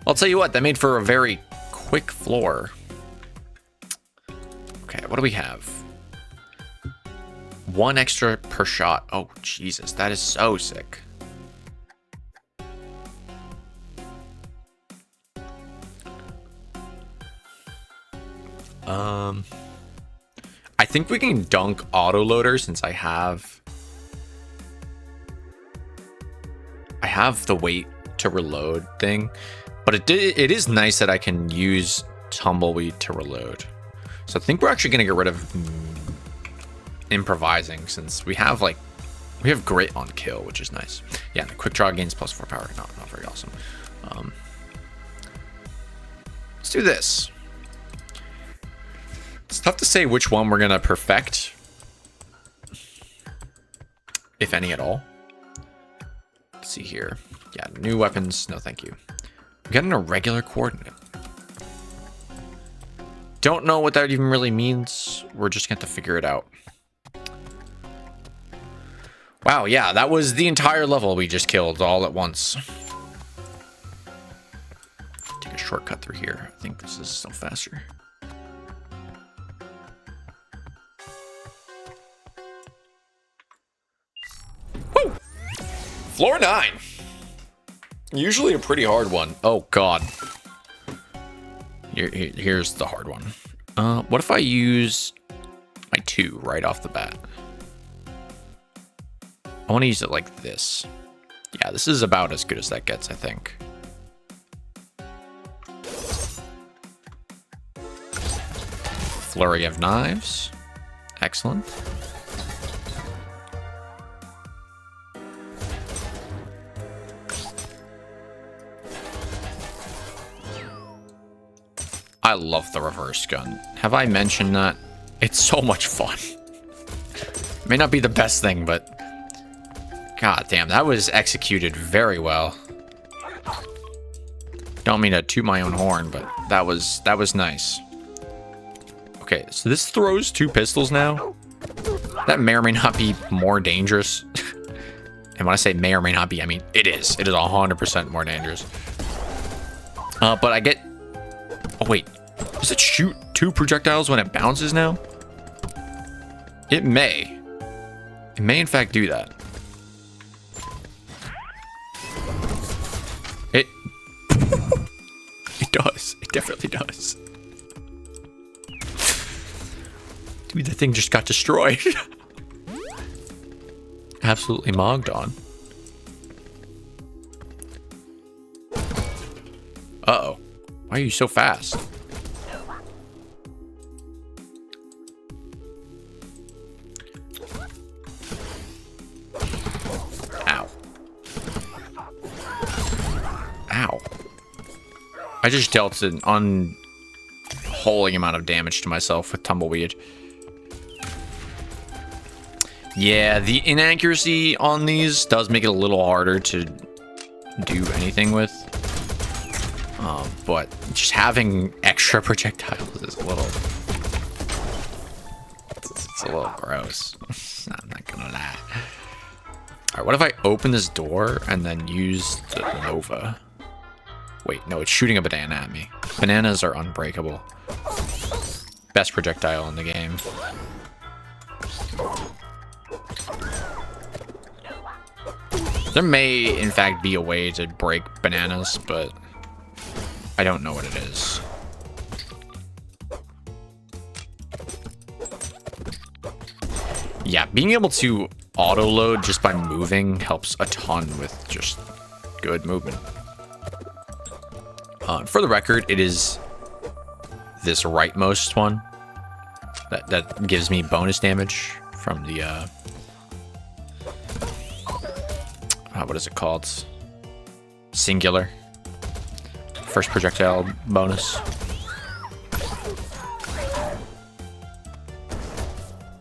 I'll tell you what, that made for a very quick floor. Okay, what do we have? 1 extra per shot. Oh, Jesus, that is so sick. I think we can dunk autoloader since I have the wait to reload thing, but it is nice that I can use tumbleweed to reload. So I think we're actually gonna get rid of improvising since we have grit on kill, which is nice. Yeah, the quick draw gains +4 power. Not very awesome. Let's do this. It's tough to say which one we're gonna perfect, if any at all. Let's see here. Yeah, new weapons. No, thank you. We got an irregular coordinate. Don't know what that even really means. We're just gonna have to figure it out. Wow, yeah, that was the entire level we just killed all at once. Take a shortcut through here. I think this is still faster. Woo! Floor 9. Usually a pretty hard one. Oh, God. Here's the hard one. What if I use my 2 right off the bat? I want to use it like this. Yeah, this is about as good as that gets, I think. Flurry of knives. Excellent. I love the reverse gun. Have I mentioned that? It's so much fun. May not be the best thing, but god damn, that was executed very well. Don't mean to toot my own horn, but that was nice. Okay, so this throws 2 pistols now. That may or may not be more dangerous. And when I say may or may not be, I mean it is. It is 100% more dangerous. But I get... oh wait, does it shoot 2 projectiles when it bounces now? It may. It may in fact do that. It... it does. It definitely does. Dude, the thing just got destroyed. Absolutely mogged on. Uh-oh. Why are you so fast? Ow. Ow. I just dealt an unholy amount of damage to myself with tumbleweed. Yeah, the inaccuracy on these does make it a little harder to do anything with. But just having extra projectiles is a little... it's a little gross. I'm not gonna lie. Alright, what if I open this door and then use the Nova? Wait, no, it's shooting a banana at me. Bananas are unbreakable. Best projectile in the game. There may, in fact, be a way to break bananas, but I don't know what it is. Yeah, being able to auto-load just by moving helps a ton with just good movement. For the record, it is this rightmost one that gives me bonus damage from the what is it called? Singular. First projectile bonus.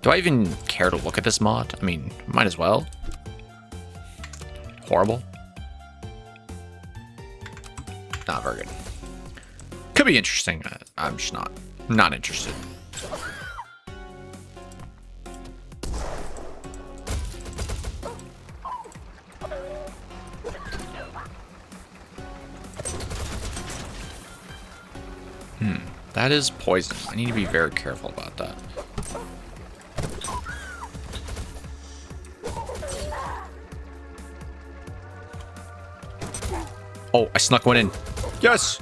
Do I even care to look at this mod? I mean, might as well. Horrible. Not very good. Could be interesting. I'm just not interested. That is poison. I need to be very careful about that. Oh, I snuck one in. Yes!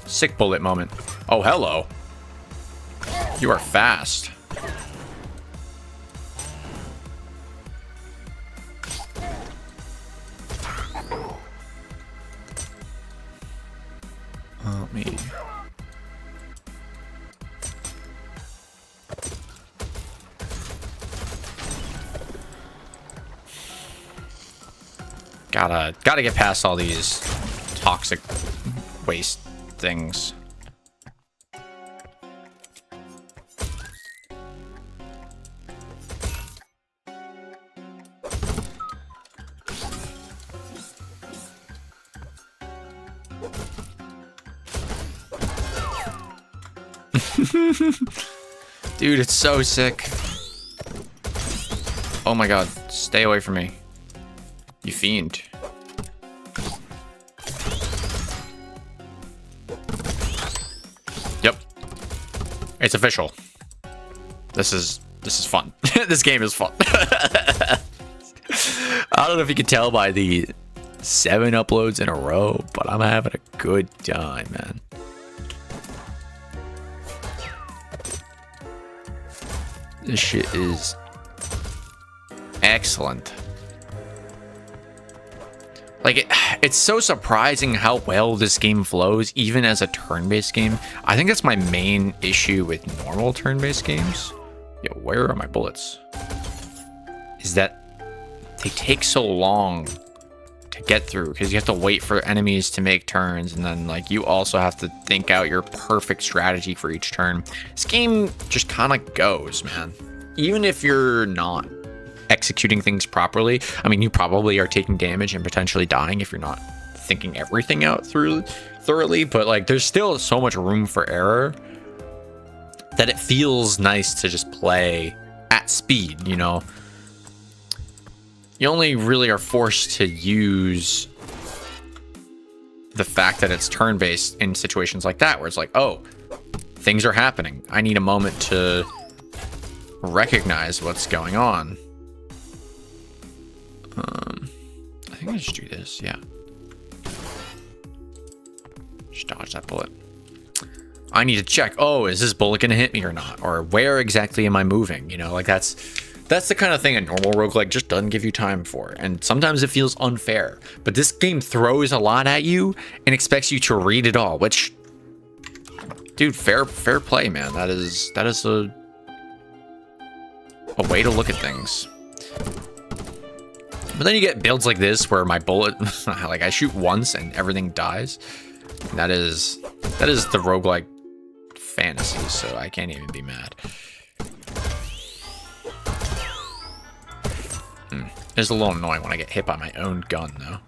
Sick bullet moment. Oh, hello. You are fast. Me. Gotta get past all these toxic waste things. Dude, it's so sick. Oh my god, stay away from me. You fiend. Yep. It's official. This is fun. This game is fun. I don't know if you can tell by the 7 uploads in a row, but I'm having a good time, man. This shit is excellent. Like, it's so surprising how well this game flows, even as a turn-based game. I think that's my main issue with normal turn-based games. Yo, where are my bullets? Is that they take so long to get through, because you have to wait for enemies to make turns, and then, like, you also have to think out your perfect strategy for each turn. This game just kind of goes, man. Even if you're not executing things properly, I mean, you probably are taking damage and potentially dying if you're not thinking everything out thoroughly, but like there's still so much room for error that it feels nice to just play at speed, you know? You only really are forced to use the fact that it's turn-based in situations like that, where it's like, oh, things are happening. I need a moment to recognize what's going on. I think I just do this, yeah. Just dodge that bullet. I need to check, oh, is this bullet gonna hit me or not? Or where exactly am I moving? You know, like that's the kind of thing a normal roguelike just doesn't give you time for. And sometimes it feels unfair. But this game throws a lot at you and expects you to read it all, which, dude, fair play, man. That is a way to look at things. But then you get builds like this where my bullet, like I shoot once and everything dies. That is the roguelike fantasy, so I can't even be mad. It's a little annoying when I get hit by my own gun, though.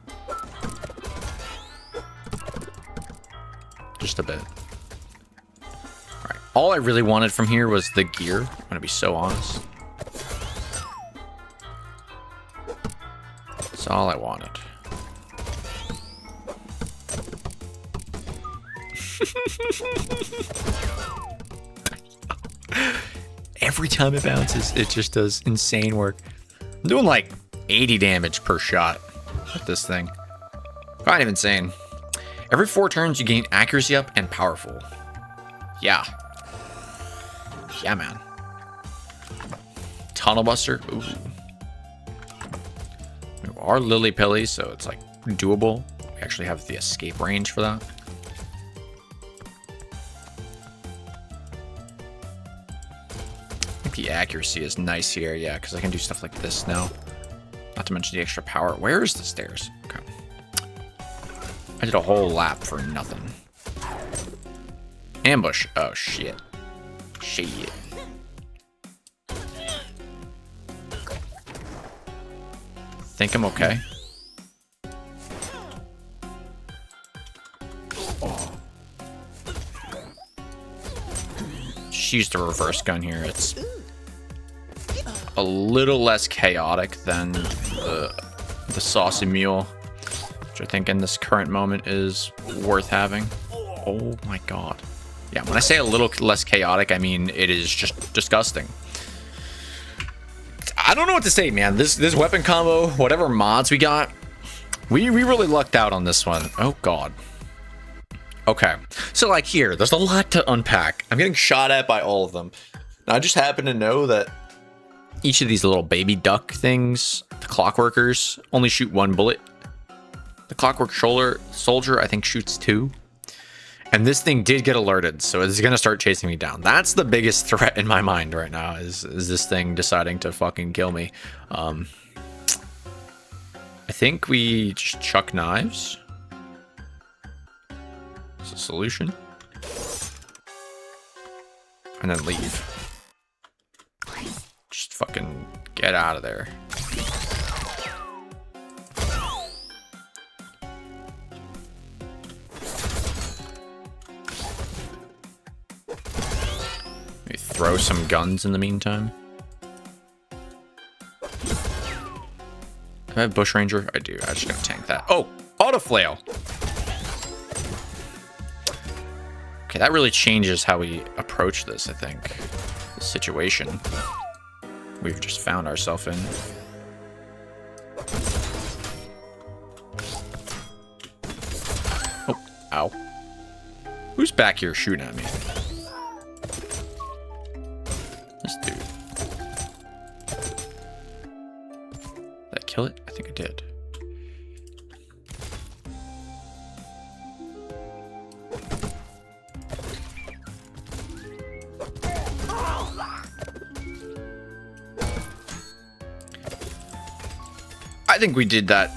Just a bit. Alright, all I really wanted from here was the gear. I'm gonna be so honest. That's all I wanted. Every time it bounces, it just does insane work. I'm doing like 80 damage per shot with this thing. Kind of insane. Every 4 turns, you gain accuracy up and powerful. Yeah. Yeah, man. Tunnel Buster. Ooh. We are Lily Pilly, so it's like doable. We actually have the escape range for that. I think the accuracy is nice here, yeah, because I can do stuff like this now. Not to mention the extra power. Where is the stairs? Okay. I did a whole lap for nothing. Ambush. Oh, shit. Shit. Think I'm okay. Just use the reverse gun here. It's a little less chaotic than the Saucy Mule, which I think in this current moment is worth having. Oh my god. Yeah, when I say a little less chaotic, I mean it is just disgusting. I don't know what to say, man. This weapon combo, whatever mods we got, we really lucked out on this one. Oh god. Okay, so like here, there's a lot to unpack. I'm getting shot at by all of them. Now, I just happen to know that each of these little baby duck things, the clockworkers, only shoot 1 bullet. The clockwork soldier, I think, shoots 2. And this thing did get alerted, so it's gonna start chasing me down. That's the biggest threat in my mind right now, is this thing deciding to fucking kill me. I think we just chuck knives. It's a solution. And then leave. Just fucking get out of there. Maybe throw some guns in the meantime. Do I have Bushranger? I do. I'm just gonna tank that. Oh! Autoflail! Okay, that really changes how we approach this, I think. The situation we've just found ourselves in. Oh, ow. Who's back here shooting at me? This dude. Did I kill it? I think I did. I think we did that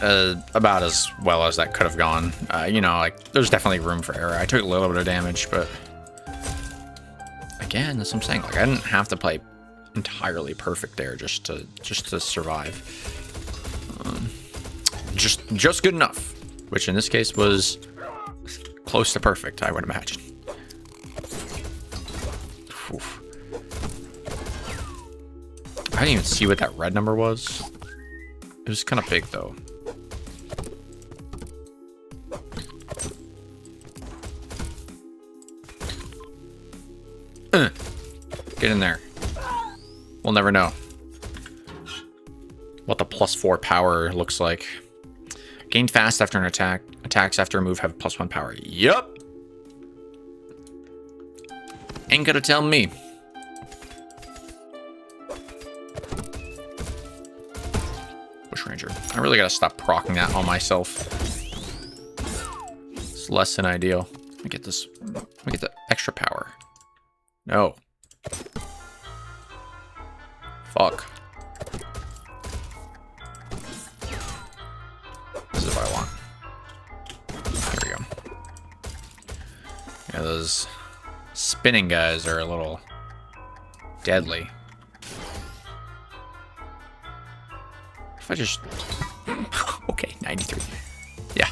about as well as that could have gone. You know, like, there's definitely room for error. I took a little bit of damage, but again, that's what I'm saying. Like, I didn't have to play entirely perfect there just to survive. Just good enough, which in this case was close to perfect, I would imagine. Oof. I didn't even see what that red number was. It was kind of big, though. Get in there. We'll never know what the +4 power looks like. Gain fast after an attack. Attacks after a move have +1 power. Yup. Ain't gonna tell me. Bushranger. I really gotta stop proccing that on myself. It's less than ideal. Let me get this. Let me get the extra power. No. Fuck. This is what I want. There we go. Yeah, those spinning guys are a little deadly. If I just... Okay, 93. Yeah.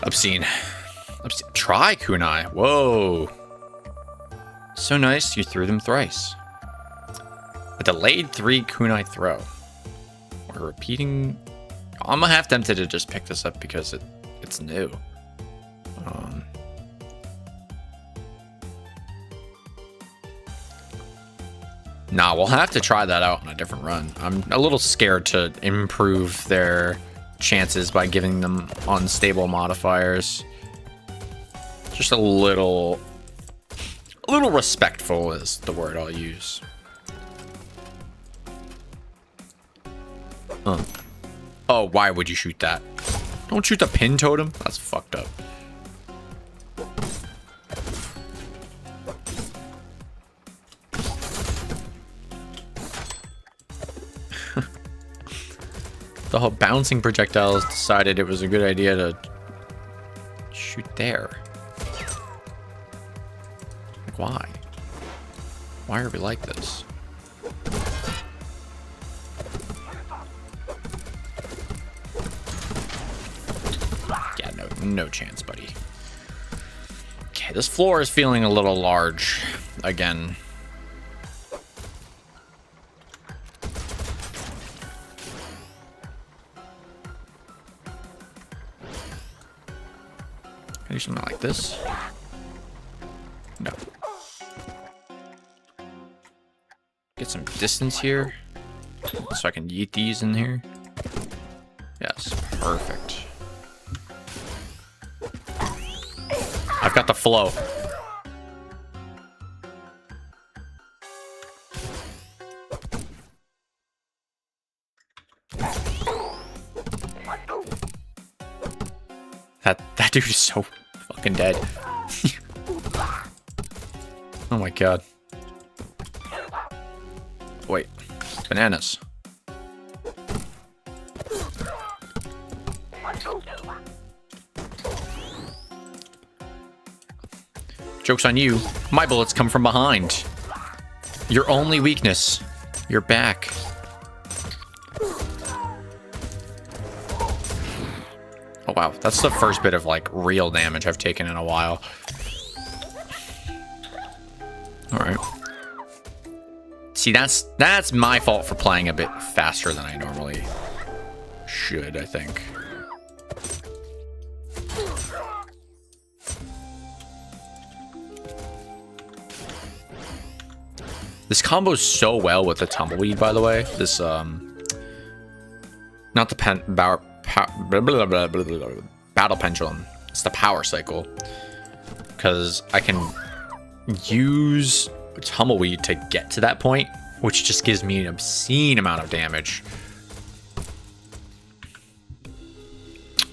Obscene. Try kunai. Whoa. So nice, you threw them thrice. A delayed 3 kunai throw. We're repeating... I'm half tempted to just pick this up because it's new. Nah, we'll have to try that out on a different run. I'm a little scared to improve their chances by giving them unstable modifiers. Just a little respectful is the word I'll use. Oh, why would you shoot that? Don't shoot the pin totem. That's fucked up. The whole bouncing projectiles decided it was a good idea to shoot there. Like, why? Why are we like this? Yeah, no chance, buddy. Okay, this floor is feeling a little large again. Can I do something like this? No. Get some distance here so I can yeet these in here. Yes, perfect. I've got the flow. That dude is so fucking dead. Oh my god. Wait, bananas. Joke's on you. My bullets come from behind. Your only weakness. Your back. Oh wow, that's the first bit of like real damage I've taken in a while. Alright. See, that's my fault for playing a bit faster than I normally should, I think. This combos so well with the tumbleweed, by the way. This not the battle pendulum. It's the power cycle, because I can use tumbleweed to get to that point, which just gives me an obscene amount of damage.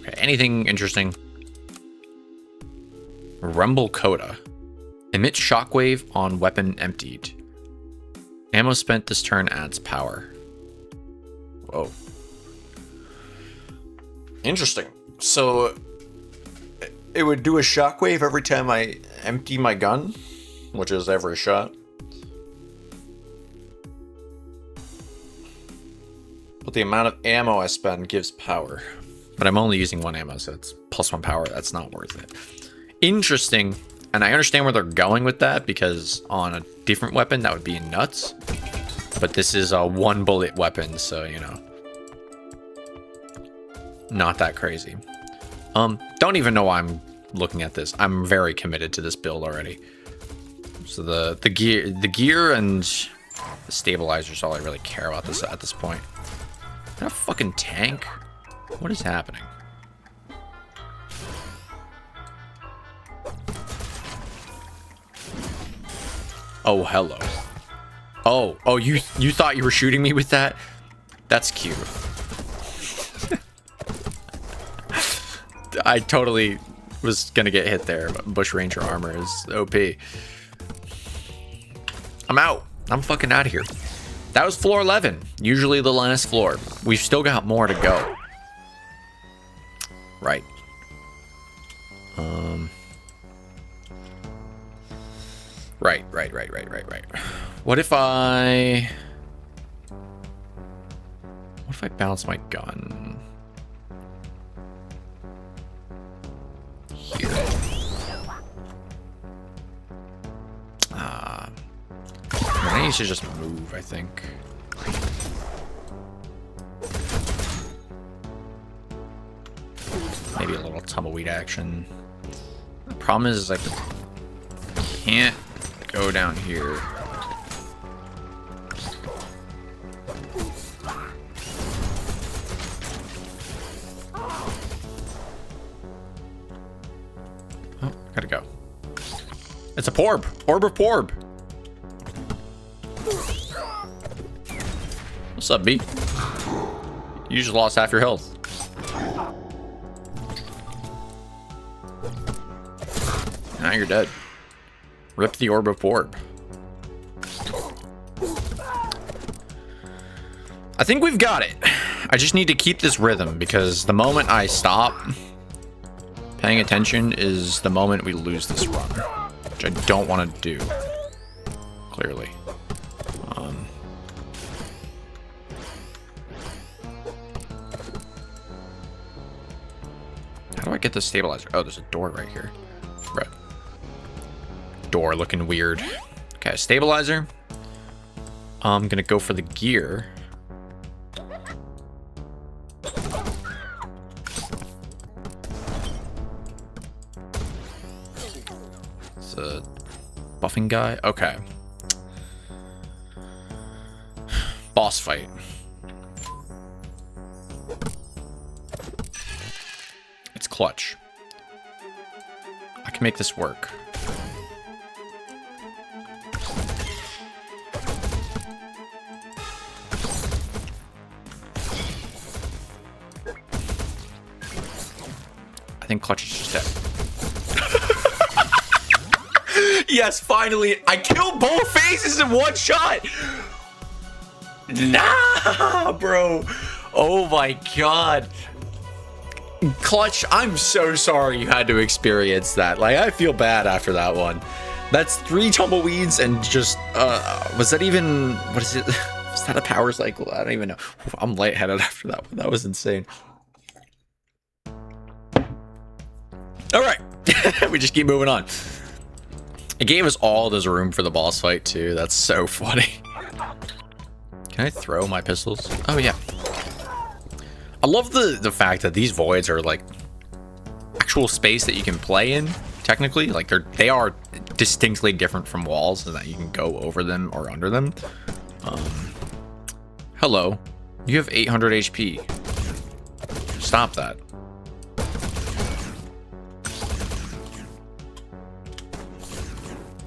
Okay, anything interesting? Rumble Coda. Emit shockwave on weapon emptied. Ammo spent this turn adds power. Whoa. Interesting. So it would do a shockwave every time I empty my gun, which is every shot. But the amount of ammo I spend gives power. But I'm only using one ammo, so it's +1 power. That's not worth it. Interesting. And I understand where they're going with that, because on a different weapon, that would be nuts. But this is a one bullet weapon, so, you know. Not that crazy. Don't even know why I'm looking at this. I'm very committed to this build already. So the gear and the stabilizer is all I really care about this at this point. Is that a fucking tank? What is happening? Oh, hello. Oh, you thought you were shooting me with that? That's cute. I totally was gonna get hit there. Bush Ranger armor is OP. I'm out. I'm fucking out of here. That was floor 11. Usually the last floor. We've still got more to go. Right. Right. What if I bounce my gun here? I need to just move, I think. Maybe a little tumbleweed action. The problem is I can't go down here. Oh, gotta go. It's a porb. Orb of porb. What's up, B? You just lost half your health. Now you're dead. Rip the orb of porb. I think we've got it. I just need to keep this rhythm because the moment I stop paying attention is the moment we lose this run, which I don't want to do, clearly. How do I get the stabilizer? Oh, there's a door right here. Right. Door looking weird. Okay, stabilizer. I'm gonna go for the gear. It's a buffing guy. Okay. Boss fight. It's clutch. I can make this work. I think clutch is just dead. Yes, finally, I killed both phases in one shot. Nah, bro. Oh my god. Clutch, I'm so sorry you had to experience that. Like, I feel bad after that one. That's 3 tumbleweeds and just, was that even, what is it? Was that a power cycle? I don't even know. I'm lightheaded after that one. That was insane. All right. We just keep moving on. It gave us all this room for the boss fight, too. That's so funny. Can I throw my pistols? Oh, yeah. I love the fact that these voids are, like, actual space that you can play in, technically. Like, they are distinctly different from walls, and that you can go over them or under them. Hello. You have 800 HP. Stop that.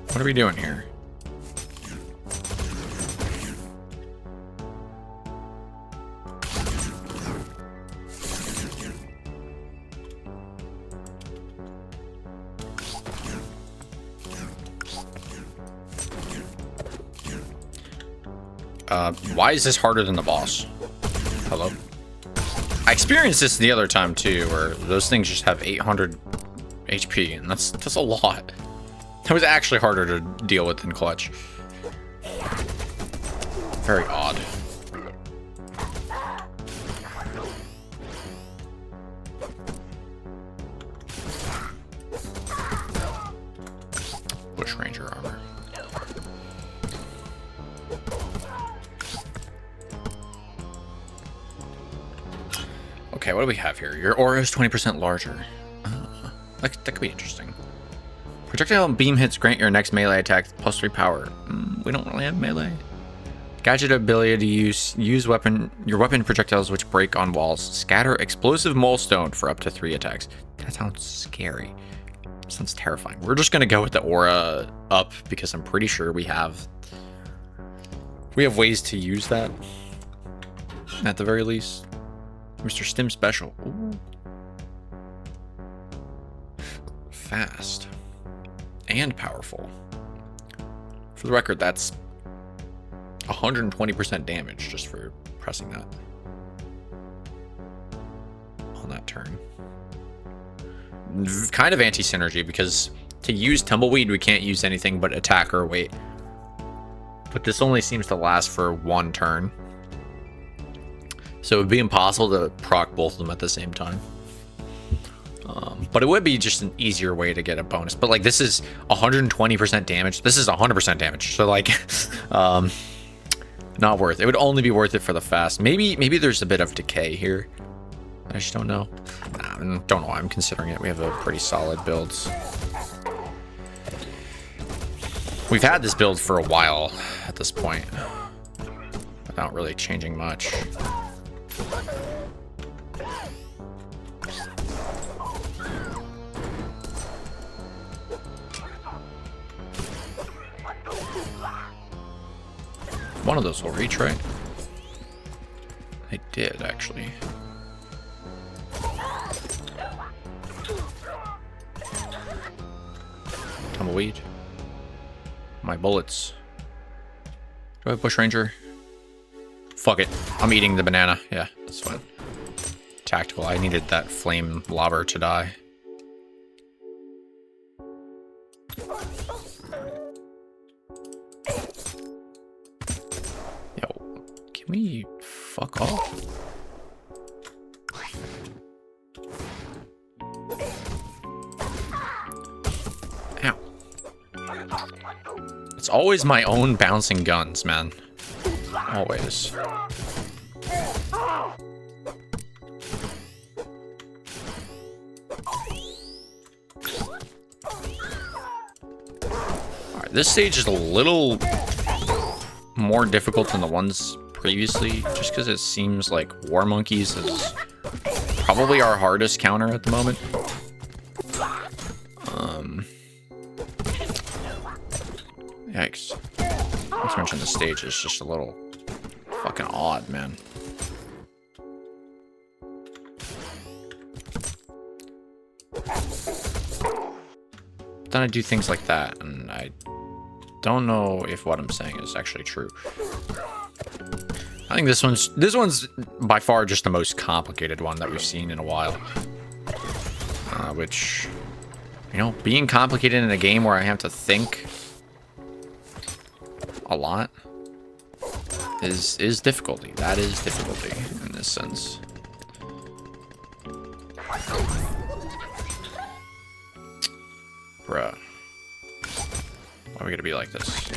What are we doing here? Why is this harder than the boss? Hello? I experienced this the other time too, where those things just have 800 HP, and that's a lot. That was actually harder to deal with than clutch. Very odd. Bush Ranger armor. Okay, what do we have here? Your aura is 20% larger. That could be interesting. Projectile beam hits grant your next melee attack +3 power. We don't really have melee. Gadget ability to use your weapon projectiles which break on walls. Scatter explosive molestone for up to 3 attacks. That sounds scary. Sounds terrifying. We're just gonna go with the aura up because I'm pretty sure we have ways to use that. At the very least. Mr. Stim Special. Ooh. Fast. And powerful. For the record, that's 120% damage just for pressing that on that turn. Kind of anti-synergy because to use Tumbleweed, we can't use anything but attack or wait. But this only seems to last for 1 turn. So it would be impossible to proc both of them at the same time. But it would be just an easier way to get a bonus. But like this is 120% damage. This is 100% damage. So like, not worth it. It would only be worth it for the fast. Maybe there's a bit of decay here. I just don't know. Nah, don't know why I'm considering it. We have a pretty solid build. We've had this build for a while at this point, without really changing much. One of those will reach, right? They did, actually. Tumbleweed. My bullets. Do I have Bush Ranger? Fuck it. I'm eating the banana. Yeah, that's fine. Tactical. I needed that flame lobber to die. Yo, can we fuck off? Ow. It's always my own bouncing guns, man. Always. Alright, this stage is a little more difficult than the ones previously, just because it seems like War Monkeys is probably our hardest counter at the moment. Yikes. Not to mention the stage is just a little fucking odd, man. Then I do things like that, and I don't know if what I'm saying is actually true. I think this one's by far just the most complicated one that we've seen in a while. Which, you know, being complicated in a game where I have to think a lot is difficulty. That is difficulty in this sense. Bruh. Why are we gonna be like this?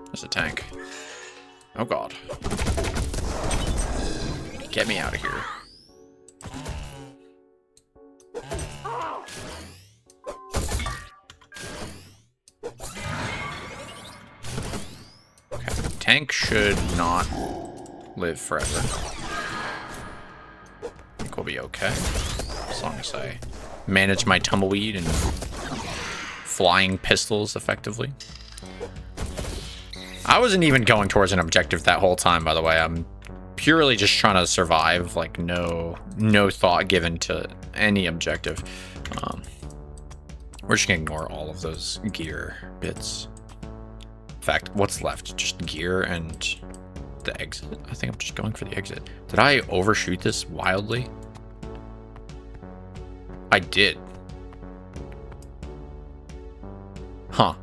There's a tank. Oh god. Get me out of here. Okay, tank should not live forever. I think we'll be okay. As long as I manage my tumbleweed and flying pistols effectively. I wasn't even going towards an objective that whole time, by the way. I'm purely just trying to survive, like no thought given to any objective. We're just gonna ignore all of those gear bits. In fact, what's left? Just gear and the exit. I think I'm just going for the exit. Did I overshoot this wildly? I did. Huh.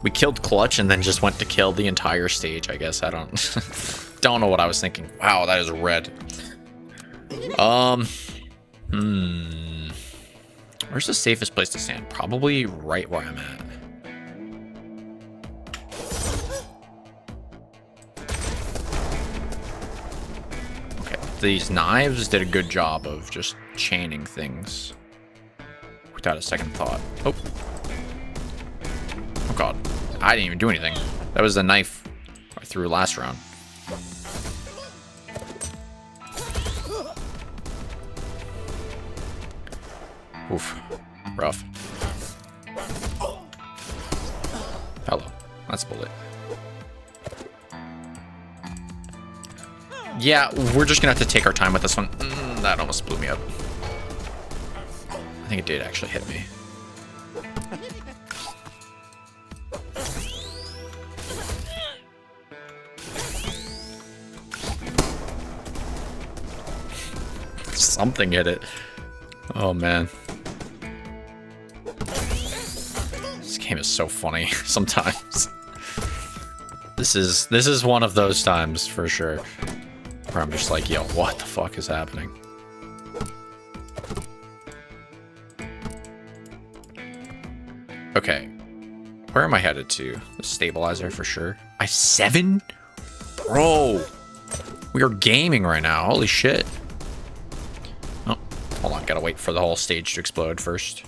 We killed Clutch and then just went to kill the entire stage, I guess. I don't know what I was thinking. Wow, that is red. Where's the safest place to stand? Probably right where I'm at. Okay, these knives did a good job of just chaining things without a second thought. Oh. Oh god. I didn't even do anything. That was the knife I threw last round. Oof. Rough. Hello. That's a bullet. Yeah, we're just gonna have to take our time with this one. That almost blew me up. I think it did actually hit me. Something hit it. Oh man. This game is so funny sometimes. This is one of those times for sure. Where I'm just like, yo, what the fuck is happening? Okay. Where am I headed to? The stabilizer for sure. I have 7? Bro. We are gaming right now. Holy shit. Oh, hold on. Gotta wait for the whole stage to explode first.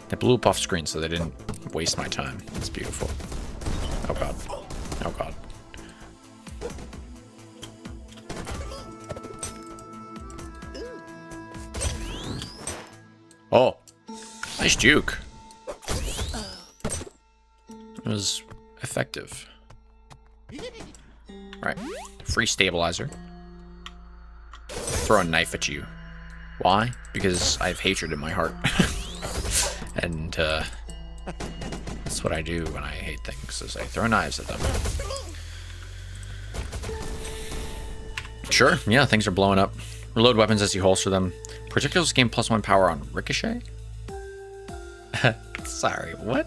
They blew up off screen, so they didn't waste my time. It's beautiful. Oh god. Oh god. Oh, nice juke. It was effective. Right, free stabilizer. Throw a knife at you. Why? Because I have hatred in my heart. And that's what I do when I hate things, is I throw knives at them. Sure, yeah, things are blowing up. Reload weapons as you holster them. Projectiles gain +1 power on ricochet? Sorry, what?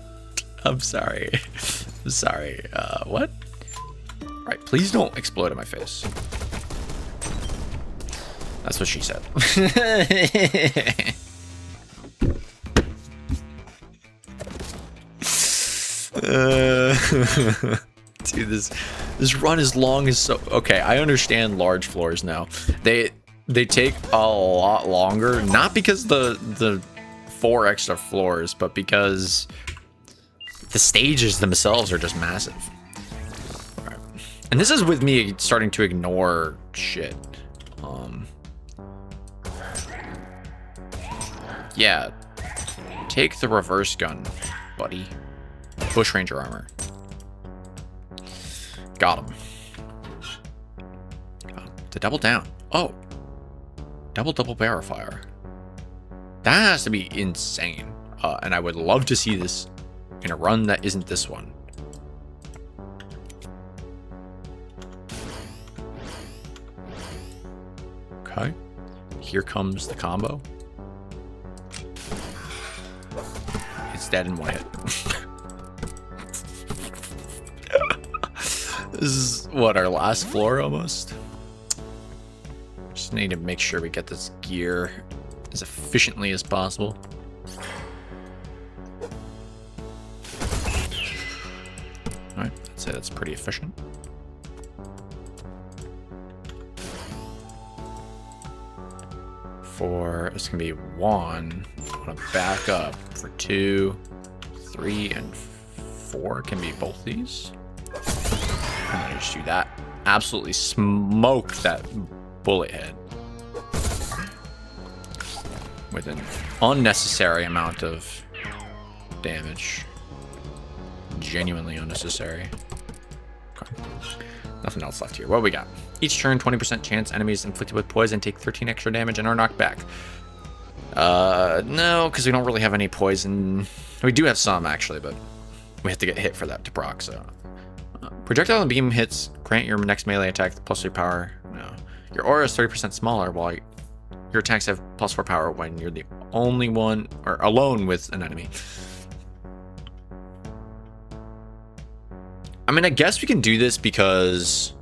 I'm sorry. Sorry, what? Right, please don't explode in my face. That's what she said. Dude, this run is long as so. Okay, I understand large floors now. They take a lot longer, not because the 4 extra floors, but because the stages themselves are just massive. Right. And this is with me starting to ignore shit. Yeah, take the reverse gun, buddy. Bushranger armor. Got him. To double down. Oh. Double barrel fire. That has to be insane. And I would love to see this in a run that isn't this one. Okay. Here comes the combo. It's dead in one hit. This is what, our last floor almost? Just need to make sure we get this gear as efficiently as possible. Alright, I'd say that's pretty efficient. For it's gonna be 1. I'm gonna back up for 2, 3, and 4. Can be both these. I'm gonna just do that. Absolutely smoke that bullet head with an unnecessary amount of damage. Genuinely unnecessary. Okay. Nothing else left here. What we got? Each turn, 20% chance enemies inflicted with poison take 13 extra damage and are knocked back. No, because we don't really have any poison. We do have some, actually, but we have to get hit for that to proc, so. Projectile and beam hits grant your next melee attack +3 power. No. Your aura is 30% smaller, while your attacks have +4 power when you're the only one, or alone with an enemy. I mean, I guess we can do this because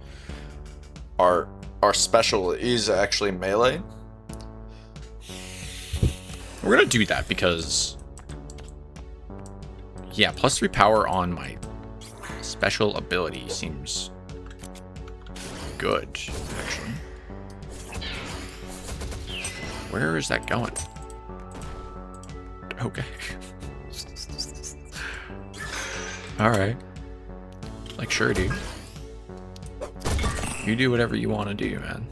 our special is actually melee. We're gonna do that because, yeah, +3 power on my special ability seems good, actually. Where is that going? Okay. Alright. Like, sure, dude. You do whatever you want to do, man.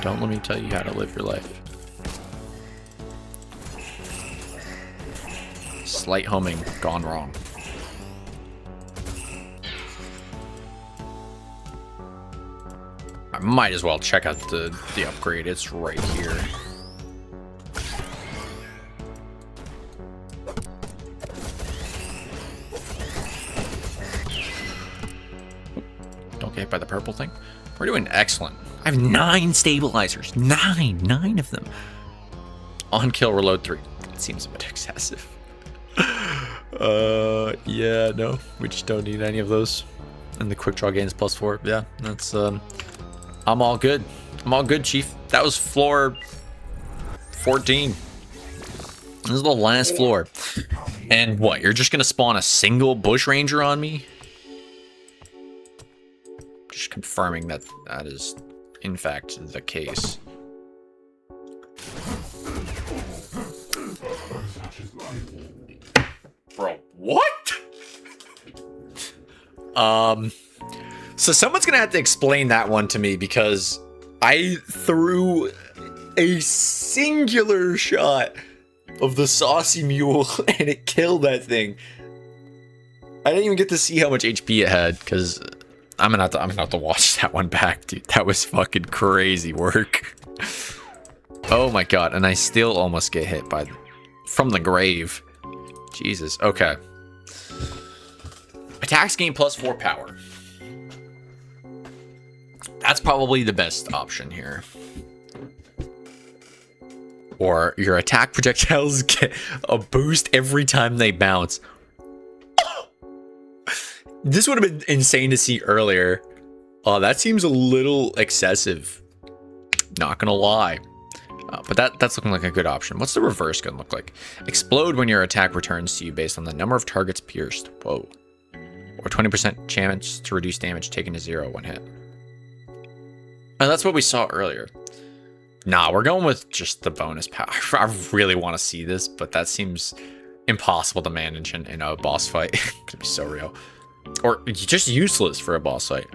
Don't let me tell you how to live your life. Slight homing gone wrong. I might as well check out the upgrade. It's right here. Don't get hit by the purple thing. We're doing excellent. I have 9 stabilizers. 9 of them. On kill, reload 3. It seems a bit excessive. Yeah, no. We just don't need any of those. And the quick draw gains +4. Yeah, that's I'm all good. I'm all good, Chief. That was floor 14. This is the last floor. And what, you're just gonna spawn a single bushranger on me? Just confirming that that is, in fact, the case. Bro, what? So someone's gonna have to explain that one to me, because I threw a singular shot of the saucy mule and it killed that thing. I didn't even get to see how much HP it had, because I'm gonna have to watch that one back, dude. That was fucking crazy work. Oh my god, and I still almost get hit from the grave. Jesus. Okay. Attacks gain +4 power. That's probably the best option here. Or your attack projectiles get a boost every time they bounce. This would have been insane to see earlier. That seems a little excessive. Not gonna lie. But that's looking like a good option. What's the reverse gonna look like? Explode when your attack returns to you based on the number of targets pierced. Whoa. Or 20% chance to reduce damage taken to 0 one hit. And that's what we saw earlier. Nah, we're going with just the bonus power. I really want to see this, but that seems impossible to manage in a boss fight. It's gonna be so real. Or just useless for a boss fight.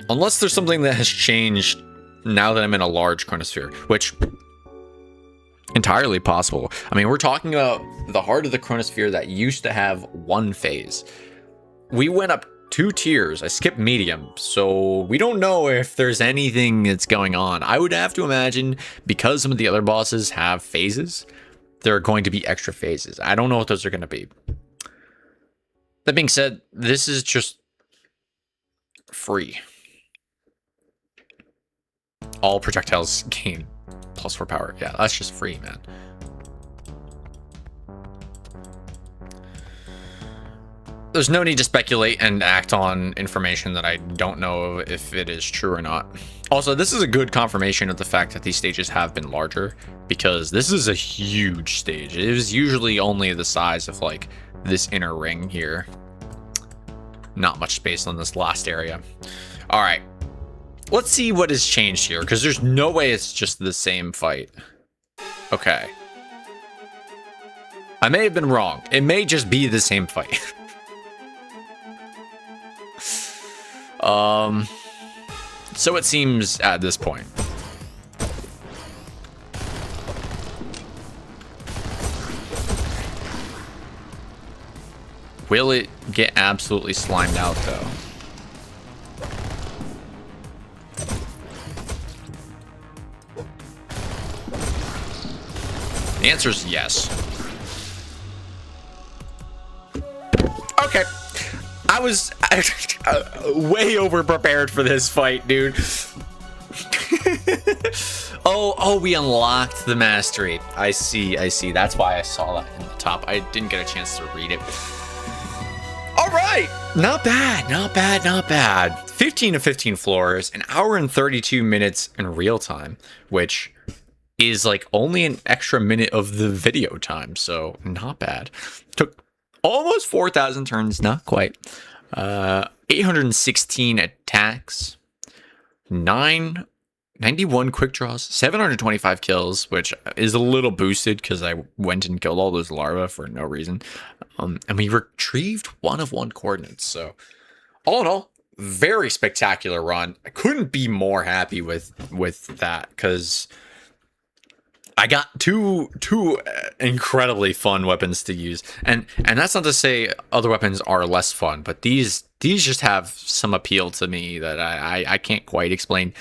Unless there's something that has changed now that I'm in a large chronosphere, which entirely possible. I mean, we're talking about the heart of the chronosphere that used to have one phase. We went up 2 tiers. I skipped medium, so we don't know if there's anything that's going on. I would have to imagine, because some of the other bosses have phases, there are going to be extra phases. I don't know what those are going to be. That being said, this is just free. All projectiles gain +4 power. Yeah, that's just free, man. There's no need to speculate and act on information that I don't know if it is true or not. Also, this is a good confirmation of the fact that these stages have been larger, because this is a huge stage. It is usually only the size of like this inner ring here. Not much space on this last area. All right. Let's see what has changed here, because there's no way it's just the same fight. Okay. I may have been wrong. It may just be the same fight. So it seems at this point. Will it get absolutely slimed out, though? The answer is yes. Okay. I was way over prepared for this fight, dude. Oh, we unlocked the mastery. I see. That's why I saw that in the top. I didn't get a chance to read it. All right. Not bad. 15 of 15 floors, an hour and 32 minutes in real time, which is like only an extra minute of the video time, so not bad. Took almost 4,000 turns, not quite. 816 attacks, 91 quick draws, 725 kills, which is a little boosted because I went and killed all those larvae for no reason. And we retrieved 1 of 1 coordinates. So all in all, very spectacular run. I couldn't be more happy with that, because I got two incredibly fun weapons to use, and that's not to say other weapons are less fun, but these just have some appeal to me that I can't quite explain.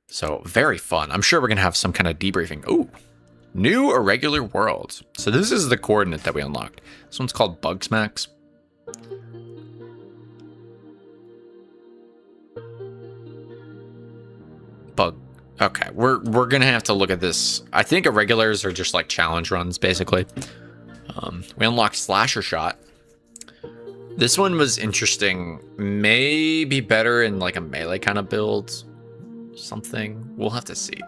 So very fun. I'm sure we're gonna have some kind of debriefing. Ooh, new irregular worlds. So this is the coordinate that we unlocked. This one's called Bug Smacks. Okay, we're gonna have to look at this. I think irregulars are just like challenge runs, basically. We unlocked Slasher Shot. This one was interesting. Maybe better in like a melee kind of build. Something. We'll have to see.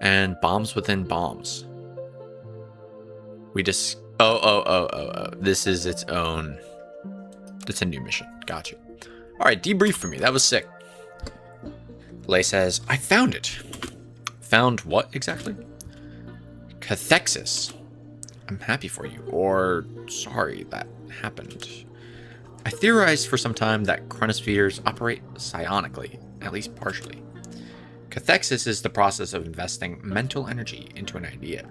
And Bombs Within Bombs. We just... Oh. This is its own... It's a new mission. Gotcha. Alright, debrief for me. That was sick. Lay says, I found it. Found what exactly? Cathexis. I'm happy for you, or sorry that happened. I theorized for some time that chronospheres operate psionically, at least partially. Cathexis is the process of investing mental energy into an idea.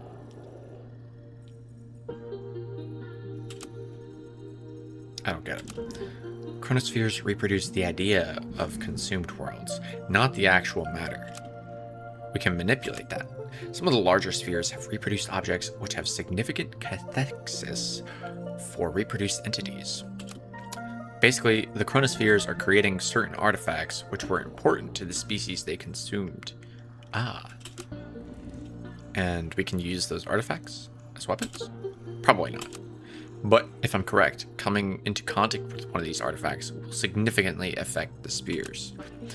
I don't get it. Chronospheres reproduce the idea of consumed worlds, not the actual matter. We can manipulate that. Some of the larger spheres have reproduced objects which have significant cathexis for reproduced entities. Basically, the chronospheres are creating certain artifacts which were important to the species they consumed. And we can use those artifacts as weapons? Probably not. But if I'm correct, coming into contact with one of these artifacts will significantly affect the spheres.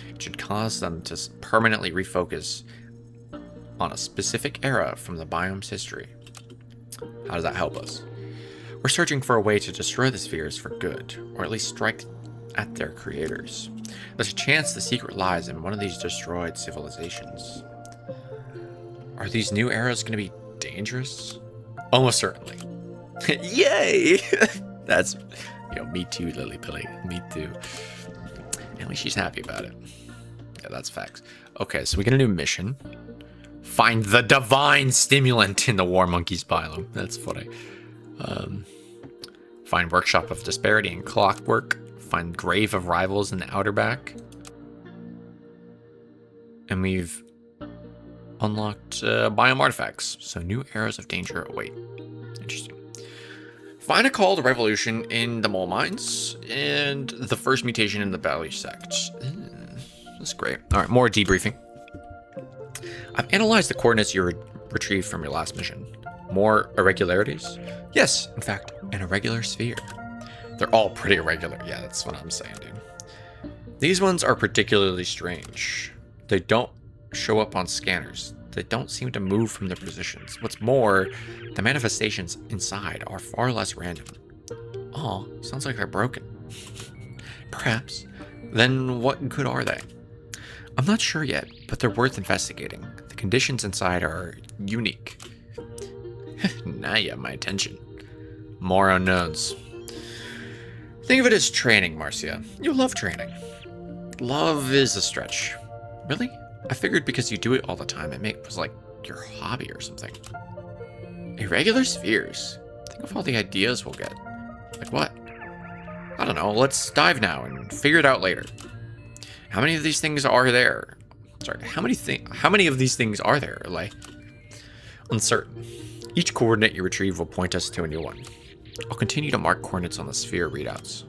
It should cause them to permanently refocus on a specific era from the biome's history. How does that help us? We're searching for a way to destroy the spheres for good, or at least strike at their creators. There's a chance the secret lies in one of these destroyed civilizations. Are these new eras going to be dangerous? Almost certainly. Yay! That's, me too, Lily Pilly. Me too. At least she's happy about it. Yeah, that's facts. Okay, so we get a new mission. Find the divine stimulant in the War Monkey's biome. That's funny. Find Workshop of Disparity and Clockwork. Find Grave of Rivals in the Outer Back. And we've unlocked biome artifacts. So new eras of danger await. Interesting. Find a call to revolution in the mole mines. And the first mutation in the Valley sect. That's great. Alright, more debriefing. I've analyzed the coordinates you retrieved from your last mission. More irregularities? Yes, in fact, an irregular sphere. They're all pretty irregular. Yeah, that's what I'm saying, dude. These ones are particularly strange. They don't show up on scanners. They don't seem to move from their positions. What's more, the manifestations inside are far less random. Oh, sounds like they're broken. Perhaps. Then what good are they? I'm not sure yet, but they're worth investigating. The conditions inside are unique. Now you have my attention. More unknowns. Think of it as training, Marcia. You love training. Love is a stretch. Really? I figured because you do it all the time, it was like your hobby or something. Irregular spheres. Think of all the ideas we'll get. Like what? I don't know. Let's dive now and figure it out later. How many of these things are there? Sorry, how many of these things are there, like? Uncertain. Each coordinate you retrieve will point us to a new one. I'll continue to mark coordinates on the sphere readouts.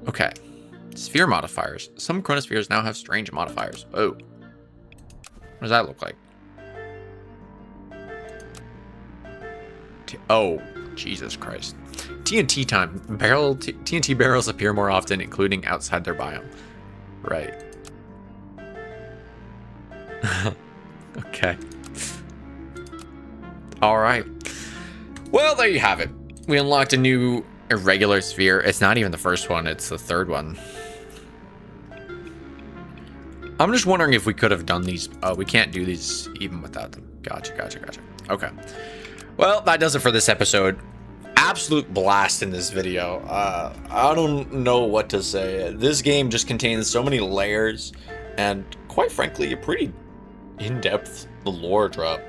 Okay. Sphere modifiers. Some chronospheres now have strange modifiers. Oh. What does that look like? Oh, Jesus Christ. TNT time. TNT barrels appear more often, including outside their biome. Right. Okay. Alright. Well, there you have it. We unlocked a new irregular sphere. It's not even the first one, it's the third one. I'm just wondering if we could have done these. Oh, we can't do these even without them. Gotcha. Okay. Well, that does it for this episode. Absolute blast in this video. I don't know what to say. This game just contains so many layers and, quite frankly, a pretty in-depth lore drop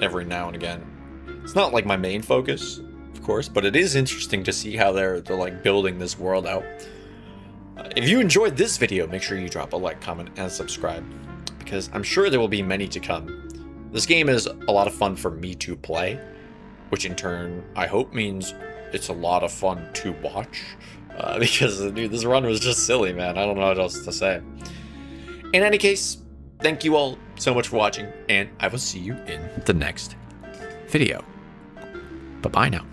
every now and again. It's not like my main focus, of course, but it is interesting to see how they're like building this world out. If you enjoyed this video, make sure you drop a like, comment, and subscribe, because I'm sure there will be many to come. This game is a lot of fun for me to play, which in turn, I hope means it's a lot of fun to watch, because dude, this run was just silly, man. I don't know what else to say. In any case, thank you all so much for watching, and I will see you in the next video. Bye-bye now.